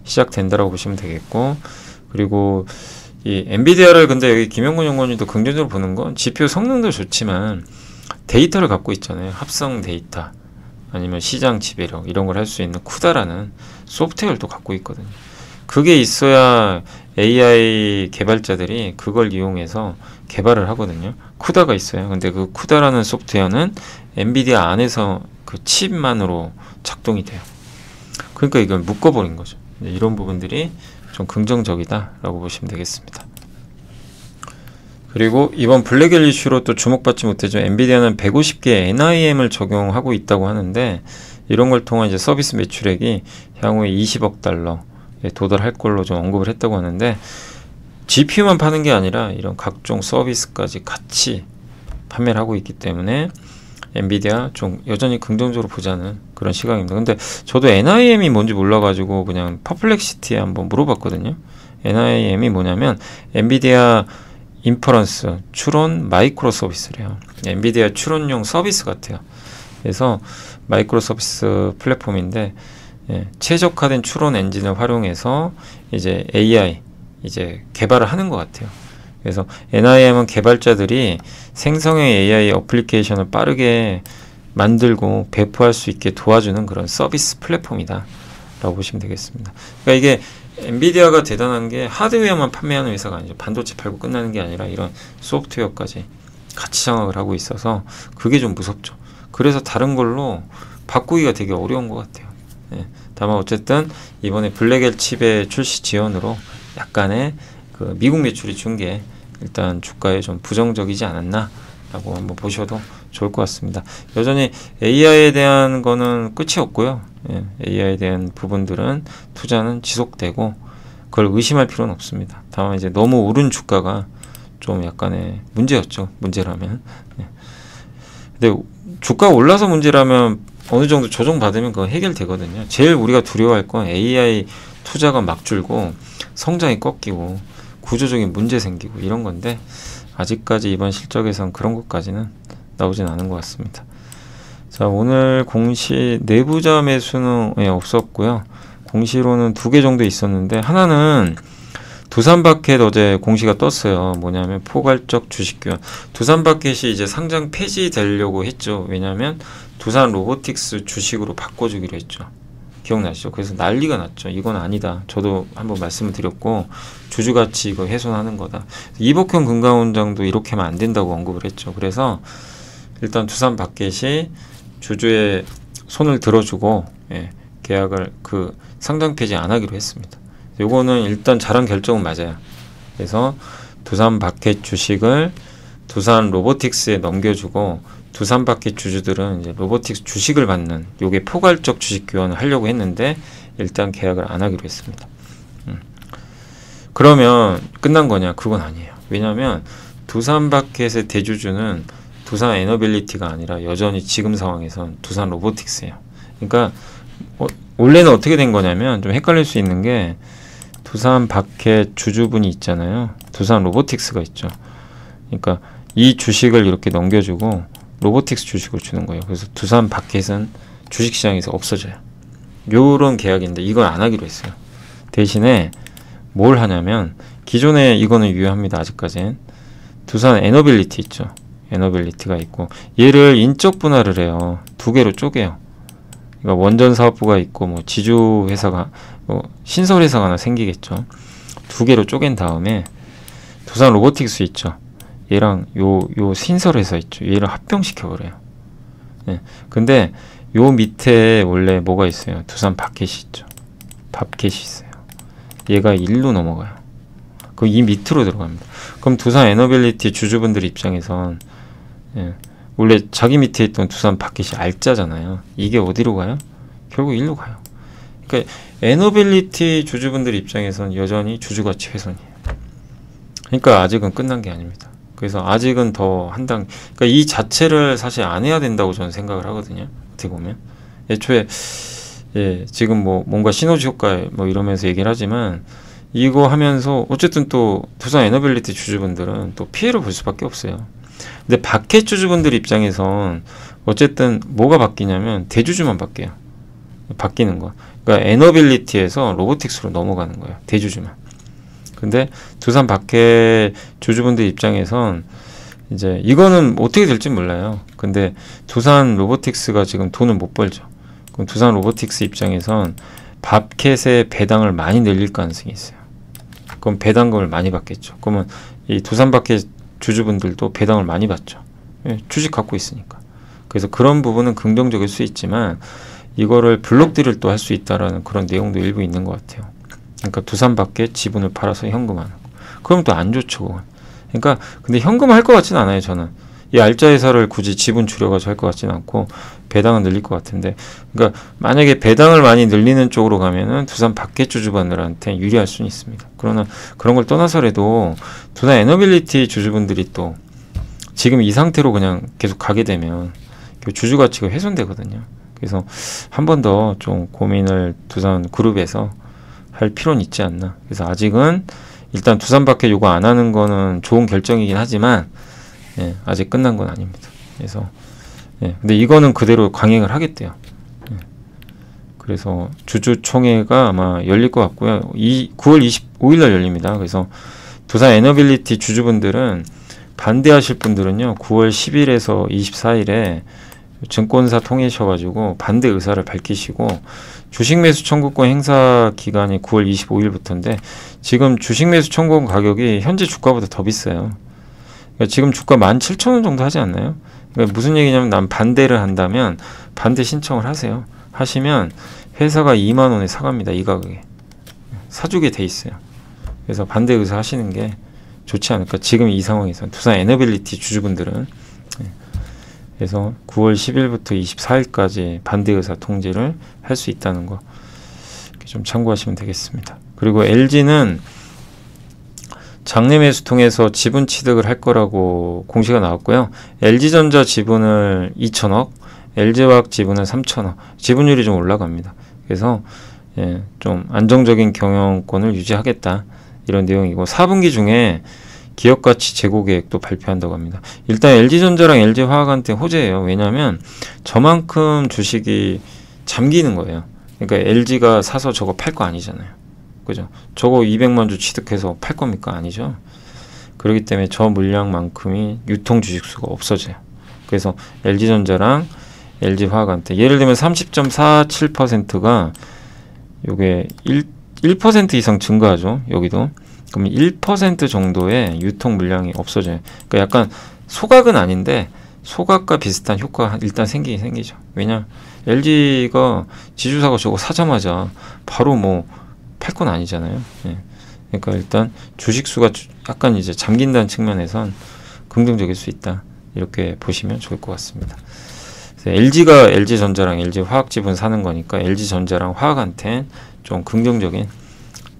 시작된다라고 보시면 되겠고, 그리고 이 엔비디아를 근데 여기 김영곤 연구원님도 긍정적으로 보는 건 GPU 성능도 좋지만 데이터를 갖고 있잖아요. 합성 데이터 아니면 시장 지배력 이런 걸 할 수 있는 쿠다라는 소프트웨어를 또 갖고 있거든요. 그게 있어야 AI 개발자들이 그걸 이용해서 개발을 하거든요. 쿠다가 있어요. 근데 그 쿠다라는 소프트웨어는 엔비디아 안에서 그 칩만으로 작동이 돼요. 그러니까 이걸 묶어버린 거죠. 이런 부분들이 좀 긍정적이다라고 보시면 되겠습니다. 그리고 이번 블랙엘 이슈로 또 주목받지 못했죠. 엔비디아는 150개 NIM을 적용하고 있다고 하는데, 이런 걸 통한 이제 서비스 매출액이 향후에 20억 달러에 도달할 걸로 좀 언급을 했다고 하는데, GPU만 파는 게 아니라 이런 각종 서비스까지 같이 판매를 하고 있기 때문에 엔비디아 좀 여전히 긍정적으로 보자는 그런 시각입니다. 근데 저도 NIM이 뭔지 몰라가지고 그냥 퍼플렉시티에 한번 물어봤거든요. NIM이 뭐냐면 엔비디아 인퍼런스 추론 마이크로 서비스래요. 엔비디아 추론용 서비스 같아요. 그래서 마이크로 서비스 플랫폼인데 최적화된 추론 엔진을 활용해서 이제 AI 이제 개발을 하는 것 같아요. 그래서 NIM은 개발자들이 생성형 AI 어플리케이션을 빠르게 만들고 배포할 수 있게 도와주는 그런 서비스 플랫폼이다 라고 보시면 되겠습니다. 그러니까 이게 엔비디아가 대단한 게 하드웨어만 판매하는 회사가 아니죠. 반도체 팔고 끝나는 게 아니라 이런 소프트웨어까지 같이 장악을 하고 있어서 그게 좀 무섭죠. 그래서 다른 걸로 바꾸기가 되게 어려운 것 같아요. 다만 어쨌든 이번에 블랙엘 칩의 출시 지연으로 약간의 그 미국 매출이 준 게 일단 주가에 좀 부정적이지 않았나 라고 한번 보셔도 좋을 것 같습니다. 여전히 AI에 대한 거는 끝이 없고요. AI에 대한 부분들은 투자는 지속되고 그걸 의심할 필요는 없습니다. 다만 이제 너무 오른 주가가 좀 약간의 문제였죠. 문제라면. 근데 주가 올라서 문제라면 어느 정도 조정받으면 그거 해결되거든요. 제일 우리가 두려워할 건 AI 투자가 막 줄고 성장이 꺾이고 구조적인 문제 생기고 이런 건데 아직까지 이번 실적에선 그런 것까지는 나오진 않은 것 같습니다. 자, 오늘 공시 내부자 매수는 없었고요. 공시로는 2개 정도 있었는데 하나는 두산바켓 어제 공시가 떴어요. 뭐냐면 포괄적 주식교환. 두산바켓이 이제 상장 폐지되려고 했죠. 왜냐하면 두산 로보틱스 주식으로 바꿔주기로 했죠. 기억나시죠? 그래서 난리가 났죠. 이건 아니다. 저도 한번 말씀을 드렸고 주주가치 이거 훼손하는 거다. 이복형 금감원장도 이렇게 하면 안 된다고 언급을 했죠. 그래서 일단 두산바켓이 주주의 손을 들어주고 계약을 그 상장 폐지 안 하기로 했습니다. 요거는 일단 잘한 결정은 맞아요. 그래서 두산바켓 주식을 두산 로보틱스에 넘겨주고 두산바켓 주주들은 이제 로보틱스 주식을 받는 요게 포괄적 주식 교환을 하려고 했는데 일단 계약을 안 하기로 했습니다. 그러면 끝난 거냐? 그건 아니에요. 왜냐하면 두산바켓의 대주주는 두산 에너빌리티가 아니라 여전히 지금 상황에선 두산 로보틱스예요. 그러니까 원래는 어떻게 된 거냐면 좀 헷갈릴 수 있는 게 두산바켓 주주분이 있잖아요. 두산 로보틱스가 있죠. 그러니까 이 주식을 이렇게 넘겨주고 로보틱스 주식을 주는 거예요. 그래서 두산바켓은 주식시장에서 없어져요. 요런 계약인데 이걸 안 하기로 했어요. 대신에 뭘 하냐면 기존에 이거는 유효합니다. 아직까지는 두산 에너빌리티 있죠. 에너빌리티가 있고 얘를 인적 분할을 해요. 2개로 쪼개요. 그러니까 원전 사업부가 있고 뭐 지주 회사가 신설 회사가 하나 생기겠죠. 2개로 쪼갠 다음에 두산 로보틱스 있죠. 얘랑 요 신설 회사 있죠. 얘를 합병시켜 버려요. 근데 요 밑에 원래 뭐가 있어요? 두산 바켓이 있죠. 밥켓이 있어요. 얘가 1로 넘어가요. 그럼 이 밑으로 들어갑니다. 그럼 두산 에너빌리티 주주분들 입장에선 원래 자기 밑에 있던 두산 바켓이 알짜잖아요. 이게 어디로 가요? 결국 1로 가요. 그러니까 에너빌리티 주주분들 입장에선 여전히 주주가치 훼손이에요. 그러니까 아직은 끝난 게 아닙니다. 그래서 아직은 더 한 단, 그러니까 이 자체를 사실 안 해야 된다고 저는 생각을 하거든요. 어떻게 보면 애초에 지금 뭐 뭔가 시너지 효과 뭐 이러면서 얘기를 하지만 이거 하면서 어쨌든 또 두산 에너빌리티 주주분들은 또 피해를 볼 수밖에 없어요. 근데 바켓 주주분들 입장에선 어쨌든 뭐가 바뀌냐면 대주주만 바뀌어요. 바뀌는 거. 그러니까 에너빌리티에서 로보틱스로 넘어가는 거예요. 대주주만. 근데 두산 바켓 주주분들 입장에선 이제 이거는 어떻게 될지 몰라요. 근데 두산 로보틱스가 지금 돈을 못 벌죠. 그럼 두산 로보틱스 입장에선 바켓의 배당을 많이 늘릴 가능성이 있어요. 그럼 배당금을 많이 받겠죠. 그러면 이 두산 바켓 주주분들도 배당을 많이 받죠. 주식 갖고 있으니까. 그래서 그런 부분은 긍정적일 수 있지만 이거를 블록딜을 또 할 수 있다라는 그런 내용도 일부 있는 것 같아요. 그러니까 두산바켓 지분을 팔아서 현금화하는 거. 그럼 또 안 좋죠. 그러니까 근데 현금 할 것 같지는 않아요. 저는 이 알짜 회사를 굳이 지분 줄여가지고 할 것 같지는 않고 배당은 늘릴 것 같은데, 그러니까 만약에 배당을 많이 늘리는 쪽으로 가면은 두산바켓 주주분들한테 유리할 수는 있습니다. 그러나 그런 걸 떠나서라도 두산 에너빌리티 주주분들이 또 지금 이 상태로 그냥 계속 가게 되면 주주 가치가 훼손되거든요. 그래서 한 번 더 좀 고민을 두산 그룹에서 할 필요는 있지 않나. 그래서 아직은 일단 두산밖에 요거 안 하는 거는 좋은 결정이긴 하지만 예, 아직 끝난 건 아닙니다. 그래서 예, 근데 이거는 그대로 강행을 하겠대요. 예. 그래서 주주총회가 아마 열릴 것 같고요. 9월 25일 날 열립니다. 그래서 두산 에너빌리티 주주분들은 반대하실 분들은요, 9월 10일에서 24일에 증권사 통해셔가지고 반대 의사를 밝히시고, 주식 매수 청구권 행사 기간이 9월 25일부터인데 지금 주식 매수 청구권 가격이 현재 주가보다 더 비싸요. 그러니까 지금 주가 17,000원 정도 하지 않나요? 그러니까 무슨 얘기냐면, 난 반대를 한다면 반대 신청을 하세요. 하시면 회사가 2만 원에 사갑니다. 이 가격에 사주게 돼 있어요. 그래서 반대 의사 하시는 게 좋지 않을까. 지금 이 상황에서 두산 에너빌리티 주주분들은. 그래서 9월 10일부터 24일까지 반대 의사 통지를 할 수 있다는 거 좀 참고하시면 되겠습니다. 그리고 LG는 장내 매수 통해서 지분 취득을 할 거라고 공시가 나왔고요. LG전자 지분을 2천억, LG화학 지분은 3천억, 지분율이 좀 올라갑니다. 그래서 예, 좀 안정적인 경영권을 유지하겠다, 이런 내용이고, 4분기 중에 기업가치 재고 계획도 발표한다고 합니다. 일단 LG전자랑 LG화학한테 호재예요. 왜냐하면 저만큼 주식이 잠기는 거예요. 그러니까 LG가 사서 저거 팔 거 아니잖아요. 그죠? 저거 200만 주 취득해서 팔 겁니까? 아니죠. 그렇기 때문에 저 물량만큼이 유통 주식수가 없어져요. 그래서 LG전자랑 LG화학한테, 예를 들면 30.47%가 요게 1% 이상 증가하죠. 여기도. 그럼 1% 정도의 유통 물량이 없어져요. 그러니까 약간 소각은 아닌데 소각과 비슷한 효과가 일단 생기긴 생기죠. 왜냐? LG가 지주사가 저거 사자마자 바로 뭐 팔 건 아니잖아요. 예. 그러니까 일단 주식수가 약간 이제 잠긴다는 측면에선 긍정적일 수 있다, 이렇게 보시면 좋을 것 같습니다. LG가 LG전자랑 LG화학 지분 사는 거니까 LG전자랑 화학한테 좀 긍정적인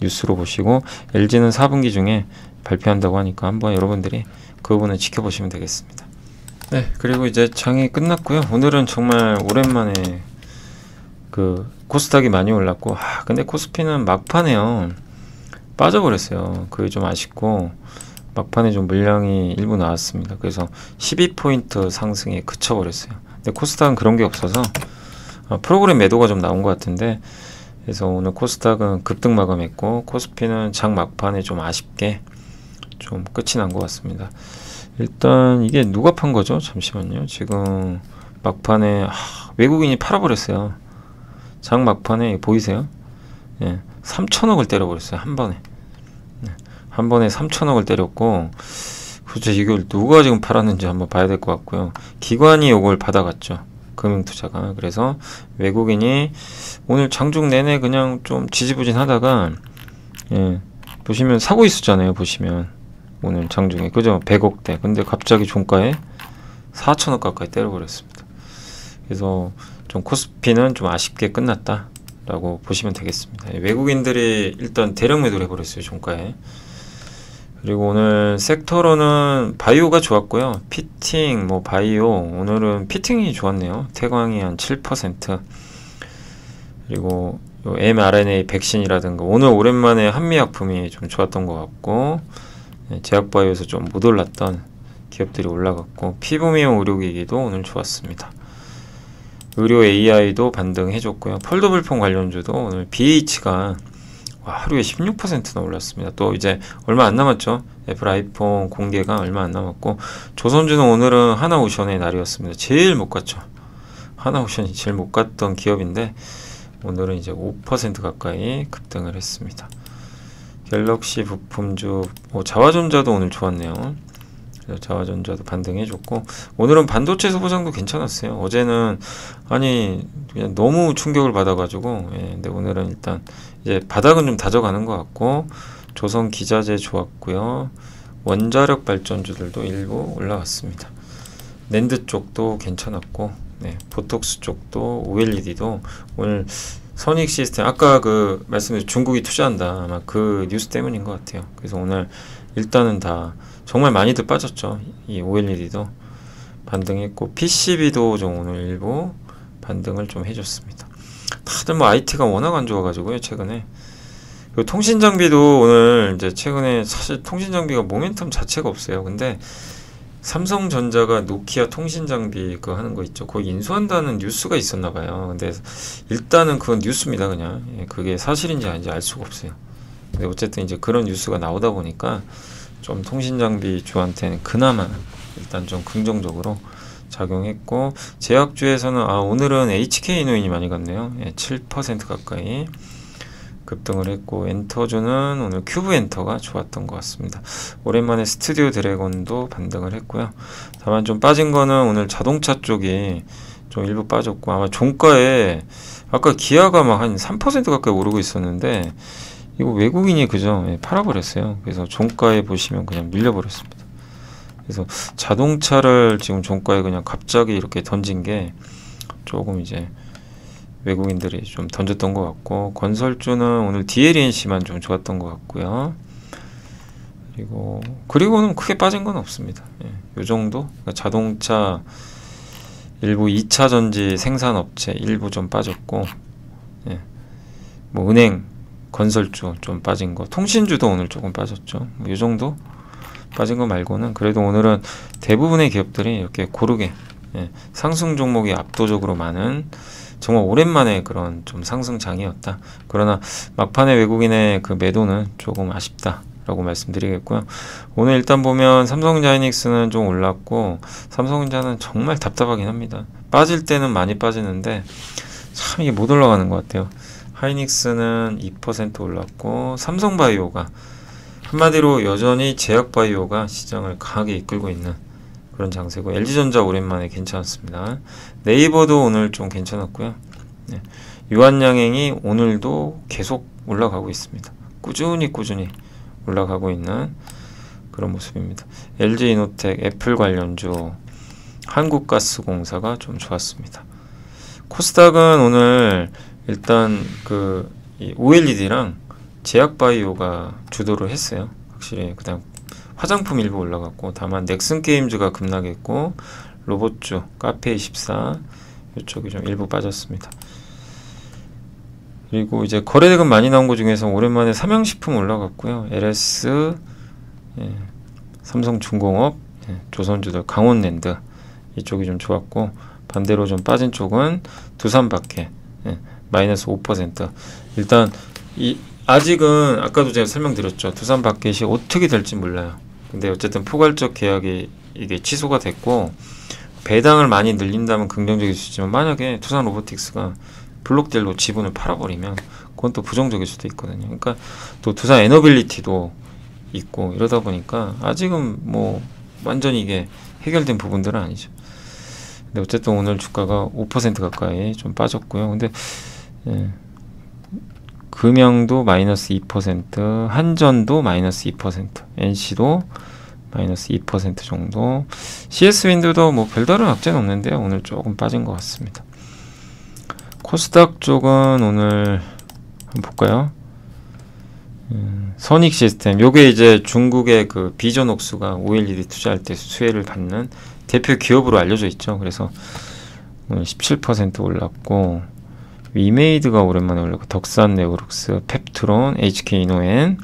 뉴스로 보시고, LG는 4분기 중에 발표한다고 하니까 한번 여러분들이 그 부분을 지켜보시면 되겠습니다. 네, 그리고 이제 장이 끝났고요. 오늘은 정말 오랜만에 그 코스닥이 많이 올랐고, 근데 코스피는 막판에요 빠져버렸어요. 그게 좀 아쉽고, 막판에 좀 물량이 일부 나왔습니다. 그래서 12포인트 상승에 그쳐버렸어요. 근데 코스닥은 그런 게 없어서 프로그램 매도가 좀 나온 것 같은데, 그래서 오늘 코스닥은 급등 마감했고, 코스피는 장 막판에 좀 아쉽게 좀 끝이 난 것 같습니다. 일단 이게 누가 판 거죠? 잠시만요. 지금 막판에 외국인이 팔아버렸어요. 장 막판에 보이세요? 예, 3천억을 때려버렸어요. 한 번에. 한 번에 3천억을 때렸고, 그렇죠. 이걸 누가 지금 팔았는지 한번 봐야 될 것 같고요. 기관이 이걸 받아갔죠. 금융투자가. 그래서 외국인이 오늘 장중 내내 그냥 좀 지지부진 하다가, 예, 보시면 사고 있었잖아요. 보시면 오늘 장중에, 그죠? 100억대. 근데 갑자기 종가에 4천억 가까이 때려버렸습니다. 그래서 좀 코스피는 좀 아쉽게 끝났다 라고 보시면 되겠습니다. 외국인들이 일단 대량 매도를 해버렸어요, 종가에. 그리고 오늘 섹터로는 바이오가 좋았고요. 피팅, 뭐 바이오, 오늘은 피팅이 좋았네요. 태광이 한 7%. 그리고 요 mRNA 백신이라든가, 오늘 오랜만에 한미약품이 좀 좋았던 것 같고, 제약바이오에서 좀 못 올랐던 기업들이 올라갔고, 피부미용 의료기기도 오늘 좋았습니다. 의료 AI도 반등해줬고요. 폴더블폰 관련주도 오늘 BH가 하루에 16%나 올랐습니다. 또 이제 얼마 안 남았죠. 애플 아이폰 공개가 얼마 안 남았고, 조선주는 오늘은 하나오션의 날이었습니다. 제일 못 갔죠. 하나오션이 제일 못 갔던 기업인데 오늘은 이제 5% 가까이 급등을 했습니다. 갤럭시 부품주, 자화전자도 오늘 좋았네요. 자화전자도 반등해줬고, 오늘은 반도체 소보장도 괜찮았어요. 어제는 아니 그냥 너무 충격을 받아가지고, 예, 근데 오늘은 일단 이제 바닥은 좀 다져가는 것 같고, 조선 기자재 좋았고요. 원자력 발전주들도 일부 올라갔습니다. 낸드 쪽도 괜찮았고, 네, 보톡스 쪽도 OLED도 오늘 선익 시스템, 아까 그 말씀드린 중국이 투자한다, 아마 그 뉴스 때문인 것 같아요. 그래서 오늘 일단은 다 정말 많이들 빠졌죠. 이 OLED도 반등했고, PCB도 좀 오늘 일부 반등을 좀 해줬습니다. 다들 뭐 IT가 워낙 안 좋아가지고요 최근에. 그리고 통신 장비도 오늘 이제 최근에 사실 통신 장비가 모멘텀 자체가 없어요. 근데 삼성전자가 노키아 통신 장비 그거 하는 거 있죠. 거기 인수한다는 뉴스가 있었나 봐요. 근데 일단은 그건 뉴스입니다. 그냥 그게 사실인지 아닌지 알 수가 없어요. 근데 어쨌든 이제 그런 뉴스가 나오다 보니까 좀 통신 장비 주한테는 그나마 일단 좀 긍정적으로 작용했고, 제약주에서는 오늘은 HK이노인이 많이 갔네요. 7% 가까이 급등을 했고, 엔터주는 오늘 큐브 엔터가 좋았던 것 같습니다. 오랜만에 스튜디오 드래곤도 반등을 했고요. 다만 좀 빠진 거는 오늘 자동차 쪽이 좀 일부 빠졌고, 아마 종가에 아까 기아가 막 한 3% 가까이 오르고 있었는데 이거 외국인이 그죠? 팔아버렸어요. 그래서 종가에 보시면 그냥 밀려버렸습니다. 그래서 자동차를 지금 종가에 그냥 갑자기 이렇게 던진 게 조금 이제 외국인들이 좀 던졌던 것 같고, 건설주는 오늘 DLNC만 좀 좋았던 것 같고요. 그리고는 크게 빠진 건 없습니다. 요 정도? 그러니까 자동차 일부 2차 전지 생산업체 일부 좀 빠졌고, 뭐 은행, 건설주 좀 빠진 거, 통신주도 오늘 조금 빠졌죠. 요 정도 빠진 거 말고는 그래도 오늘은 대부분의 기업들이 이렇게 고르게 상승 종목이 압도적으로 많은 정말 오랜만에 그런 좀 상승장이었다. 그러나 막판에 외국인의 그 매도는 조금 아쉽다라고 말씀드리겠고요. 오늘 일단 보면 삼성전자 하이닉스는 좀 올랐고, 삼성전자는 정말 답답하긴 합니다. 빠질 때는 많이 빠지는데 참 이게 못 올라가는 것 같아요. 하이닉스는 2% 올랐고, 삼성바이오가 한마디로 여전히 제약바이오가 시장을 강하게 이끌고 있는 그런 장세고, LG전자 오랜만에 괜찮았습니다. 네이버도 오늘 좀 괜찮았고요. 유한양행이 오늘도 계속 올라가고 있습니다. 꾸준히 올라가고 있는 그런 모습입니다. LG이노텍, 애플 관련주, 한국가스공사가 좀 좋았습니다. 코스닥은 오늘 일단 OLED랑 제약바이오가 주도를 했어요. 확실히. 그다음 화장품 일부 올라갔고, 다만 넥슨게임즈가 급락했고, 로봇주, 카페24 이쪽이 좀 일부 빠졌습니다. 그리고 이제 거래대금 많이 나온 것 중에서 오랜만에 삼양식품 올라갔고요. LS, 삼성중공업, 조선주들, 강원랜드 이쪽이 좀 좋았고, 반대로 좀 빠진 쪽은 두산박해, 마이너스 5%. 일단 아직은 아까도 제가 설명드렸죠. 두산박해시 어떻게 될지 몰라요. 근데 어쨌든 포괄적 계약이 이게 취소가 됐고, 배당을 많이 늘린다면 긍정적일 수 있지만, 만약에 두산 로보틱스가 블록딜로 지분을 팔아버리면 그건 또 부정적일 수도 있거든요. 그러니까 또 두산 에너빌리티도 있고 이러다 보니까 아직은 뭐 완전히 이게 해결된 부분들은 아니죠. 근데 어쨌든 오늘 주가가 5% 가까이 좀 빠졌고요. 근데 금양도 마이너스 2%, 한전도 마이너스 2%, NC도 마이너스 2% 정도, CS윈드도 뭐 별다른 악재는 없는데요. 오늘 조금 빠진 것 같습니다. 코스닥 쪽은 오늘 한번 볼까요? 선익시스템, 요게 이제 중국의 그 비전옥수가 OLED 투자할 때 수혜를 받는 대표 기업으로 알려져 있죠. 그래서 오늘 17% 올랐고, 위메이드가 오랜만에 올랐고, 덕산네오룩스, 펩트론, HK이노엔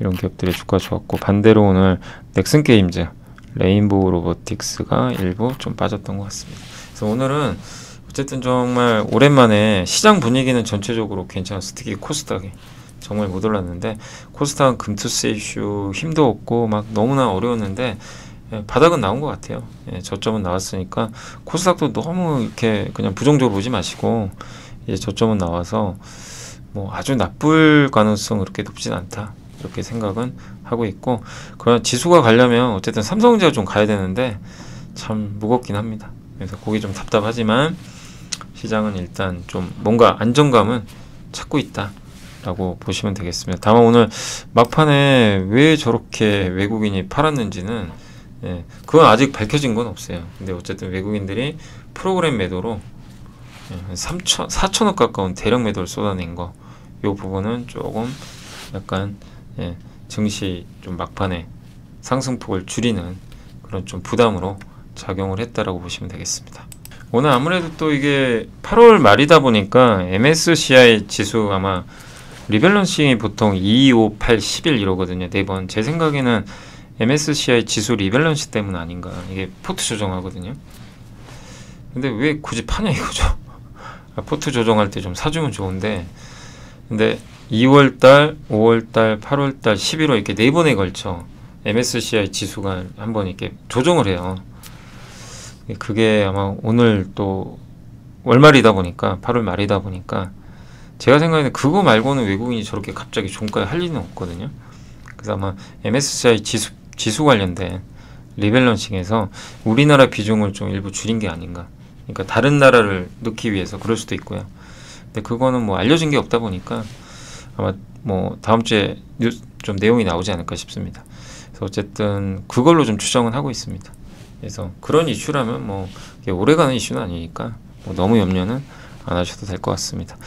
이런 기업들의 주가 좋았고, 반대로 오늘 넥슨게임즈, 레인보우 로보틱스가 일부 좀 빠졌던 것 같습니다. 그래서 오늘은 어쨌든 정말 오랜만에 시장 분위기는 전체적으로 괜찮았어. 특히 코스닥이 정말 못 올랐는데, 코스닥은 금투세 이슈 힘도 없고 막 너무나 어려웠는데 바닥은 나온 것 같아요. 저점은 나왔으니까 코스닥도 너무 이렇게 그냥 부정적으로 보지 마시고, 이제 저점은 나와서 뭐 아주 나쁠 가능성 그렇게 높진 않다, 이렇게 생각은 하고 있고, 그러나 지수가 가려면 어쨌든 삼성전자가 좀 가야 되는데 참 무겁긴 합니다. 그래서 거기 좀 답답하지만 시장은 일단 좀 뭔가 안정감은 찾고 있다 라고 보시면 되겠습니다. 다만 오늘 막판에 왜 저렇게 외국인이 팔았는지는 그건 아직 밝혀진 건 없어요. 근데 어쨌든 외국인들이 프로그램 매도로 4천억 가까운 대량 매도를 쏟아낸 거, 이 부분은 조금 약간 증시 좀 막판에 상승폭을 줄이는 그런 좀 부담으로 작용을 했다라고 보시면 되겠습니다. 오늘 아무래도 또 이게 8월 말이다 보니까 MSCI 지수 아마 리밸런싱이 보통 2, 5, 8, 11 이러거든요. 4번. 제 생각에는 MSCI 지수 리밸런싱 때문 아닌가. 이게 포트 조정하거든요. 근데 왜 굳이 파냐 이거죠. 포트 조정할 때 좀 사주면 좋은데, 근데 2월달, 5월달, 8월달, 11월 이렇게 4번에 걸쳐 MSCI 지수가 한번 이렇게 조정을 해요. 그게 아마 오늘 또 월말이다 보니까 8월 말이다 보니까 제가 생각에는 그거 말고는 외국인이 저렇게 갑자기 종가에 할 리는 없거든요. 그래서 아마 MSCI 지수 관련된 리밸런싱에서 우리나라 비중을 좀 일부 줄인 게 아닌가. 그러니까 다른 나라를 넣기 위해서 그럴 수도 있고요. 근데 그거는 뭐 알려진 게 없다 보니까 아마 뭐 다음 주에 좀 내용이 나오지 않을까 싶습니다. 그래서 어쨌든 그걸로 좀 추정은 하고 있습니다. 그래서 그런 이슈라면 뭐 오래가는 이슈는 아니니까 뭐 너무 염려는 안 하셔도 될 것 같습니다.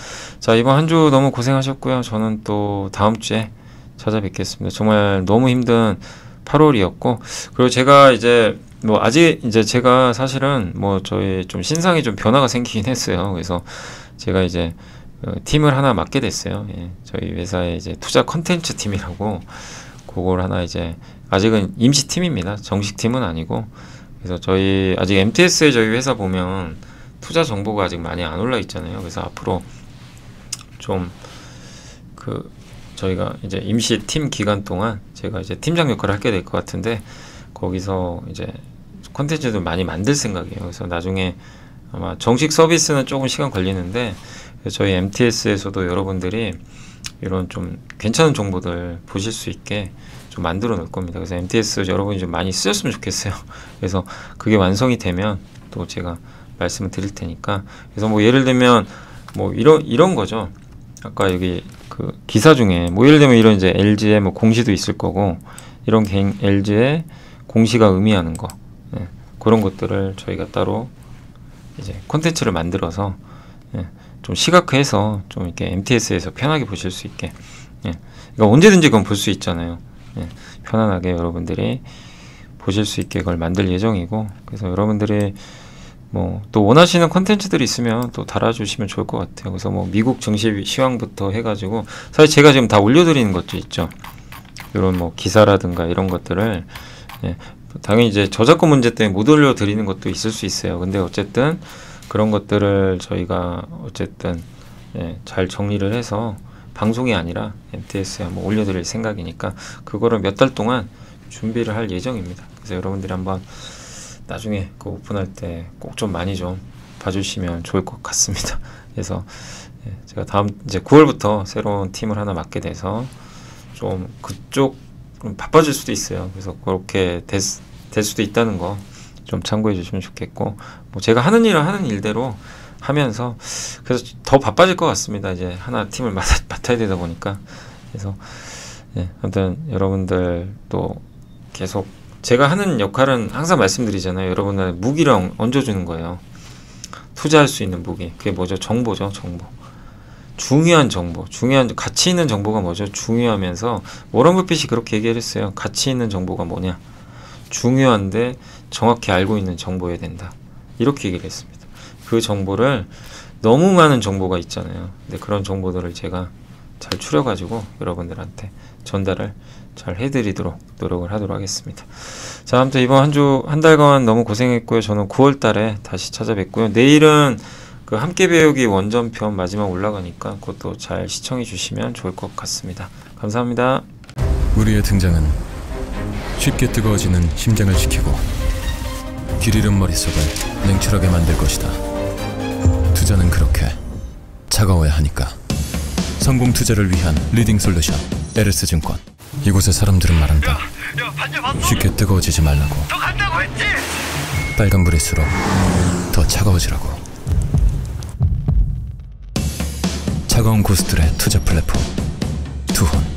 자, 이번 한 주 너무 고생하셨고요. 저는 또 다음 주에 찾아뵙겠습니다. 정말 너무 힘든 8월이었고, 그리고 제가 이제 뭐 아직 이제 제가 사실은 뭐 저희 좀 신상이 좀 변화가 생기긴 했어요. 그래서 제가 이제 팀을 하나 맡게 됐어요. 예, 저희 회사에 이제 투자 컨텐츠 팀이라고 그걸 하나 이제 아직은 임시 팀입니다. 정식 팀은 아니고. 그래서 저희 아직 MTS에 저희 회사 보면 투자 정보가 아직 많이 안 올라 있잖아요. 그래서 앞으로 좀 저희가 이제 임시 팀 기간 동안 제가 이제 팀장 역할을 하게 될 것 같은데, 거기서 이제 콘텐츠도 많이 만들 생각이에요. 그래서 나중에 아마 정식 서비스는 조금 시간 걸리는데, 저희 MTS에서도 여러분들이 이런 좀 괜찮은 정보들 보실 수 있게 좀 만들어 놓을 겁니다. 그래서 MTS 여러분이 좀 많이 쓰셨으면 좋겠어요. 그래서 그게 완성이 되면 또 제가 말씀을 드릴 테니까. 그래서 뭐 예를 들면 뭐 이런 거죠. 아까 여기 그 기사 중에 뭐 예를 들면 이런 이제 LG의 뭐 공시도 있을 거고, 이런 LG의 공시가 의미하는 거, 예, 그런 것들을 저희가 따로 이제 콘텐츠를 만들어서 예, 좀 시각화해서 좀 이렇게 MTS에서 편하게 보실 수 있게, 예, 그러니까 언제든지 그건 볼 수 있잖아요. 예, 편안하게 여러분들이 보실 수 있게 그걸 만들 예정이고, 그래서 여러분들이 뭐 또 원하시는 콘텐츠들이 있으면 또 달아주시면 좋을 것 같아요. 그래서 뭐 미국 증시 시황부터 해가지고 사실 제가 지금 다 올려드리는 것도 있죠. 이런 뭐 기사라든가 이런 것들을, 예, 당연히 이제 저작권 문제 때문에 못 올려드리는 것도 있을 수 있어요. 근데 어쨌든 그런 것들을 저희가 어쨌든 예, 잘 정리를 해서 방송이 아니라 MTS에 한번 올려드릴 생각이니까 그거를 몇 달 동안 준비를 할 예정입니다. 그래서 여러분들이 한번 나중에 그 오픈할 때 꼭 좀 많이 좀 봐주시면 좋을 것 같습니다. 그래서 예, 제가 다음 이제 9월부터 새로운 팀을 하나 맡게 돼서 좀 그쪽 좀 바빠질 수도 있어요. 그래서 그렇게 될 수도 있다는 거 좀 참고해 주시면 좋겠고, 뭐 제가 하는 일은 하는 일대로 하면서 그래서 더 바빠질 것 같습니다. 이제 하나 팀을 맡아야 되다 보니까. 그래서 예, 아무튼 여러분들 또 계속 제가 하는 역할은 항상 말씀드리잖아요. 여러분들 무기를 얹어주는 거예요. 투자할 수 있는 무기. 그게 뭐죠? 정보죠. 정보. 중요한 정보. 중요한 가치 있는 정보가 뭐죠? 중요하면서 워런 버핏이 그렇게 얘기를 했어요. 가치 있는 정보가 뭐냐? 중요한데 정확히 알고 있는 정보여야 된다. 이렇게 얘기를 했습니다. 그 정보를 너무 많은 정보가 있잖아요. 근데 그런 정보들을 제가 잘 추려가지고 여러분들한테 전달을 잘 해드리도록 노력을 하도록 하겠습니다. 자, 아무튼 이번 한 달간 너무 고생했고요. 저는 9월 달에 다시 찾아뵙고요. 내일은 그 함께 배우기 원전편 마지막 올라가니까 그것도 잘 시청해 주시면 좋을 것 같습니다. 감사합니다. 우리의 등장은 쉽게 뜨거워지는 심장을 지키고 길 잃은 머릿속을 냉철하게 만들 것이다. 투자는 그렇게 차가워야 하니까. 성공 투자를 위한 리딩 솔루션 LS증권. 이곳의 사람들은 말한다. 쉽게 뜨거워지지 말라고. 빨간불일수록 더 차가워지라고. 차가운 고수들의 투자 플랫폼 투혼.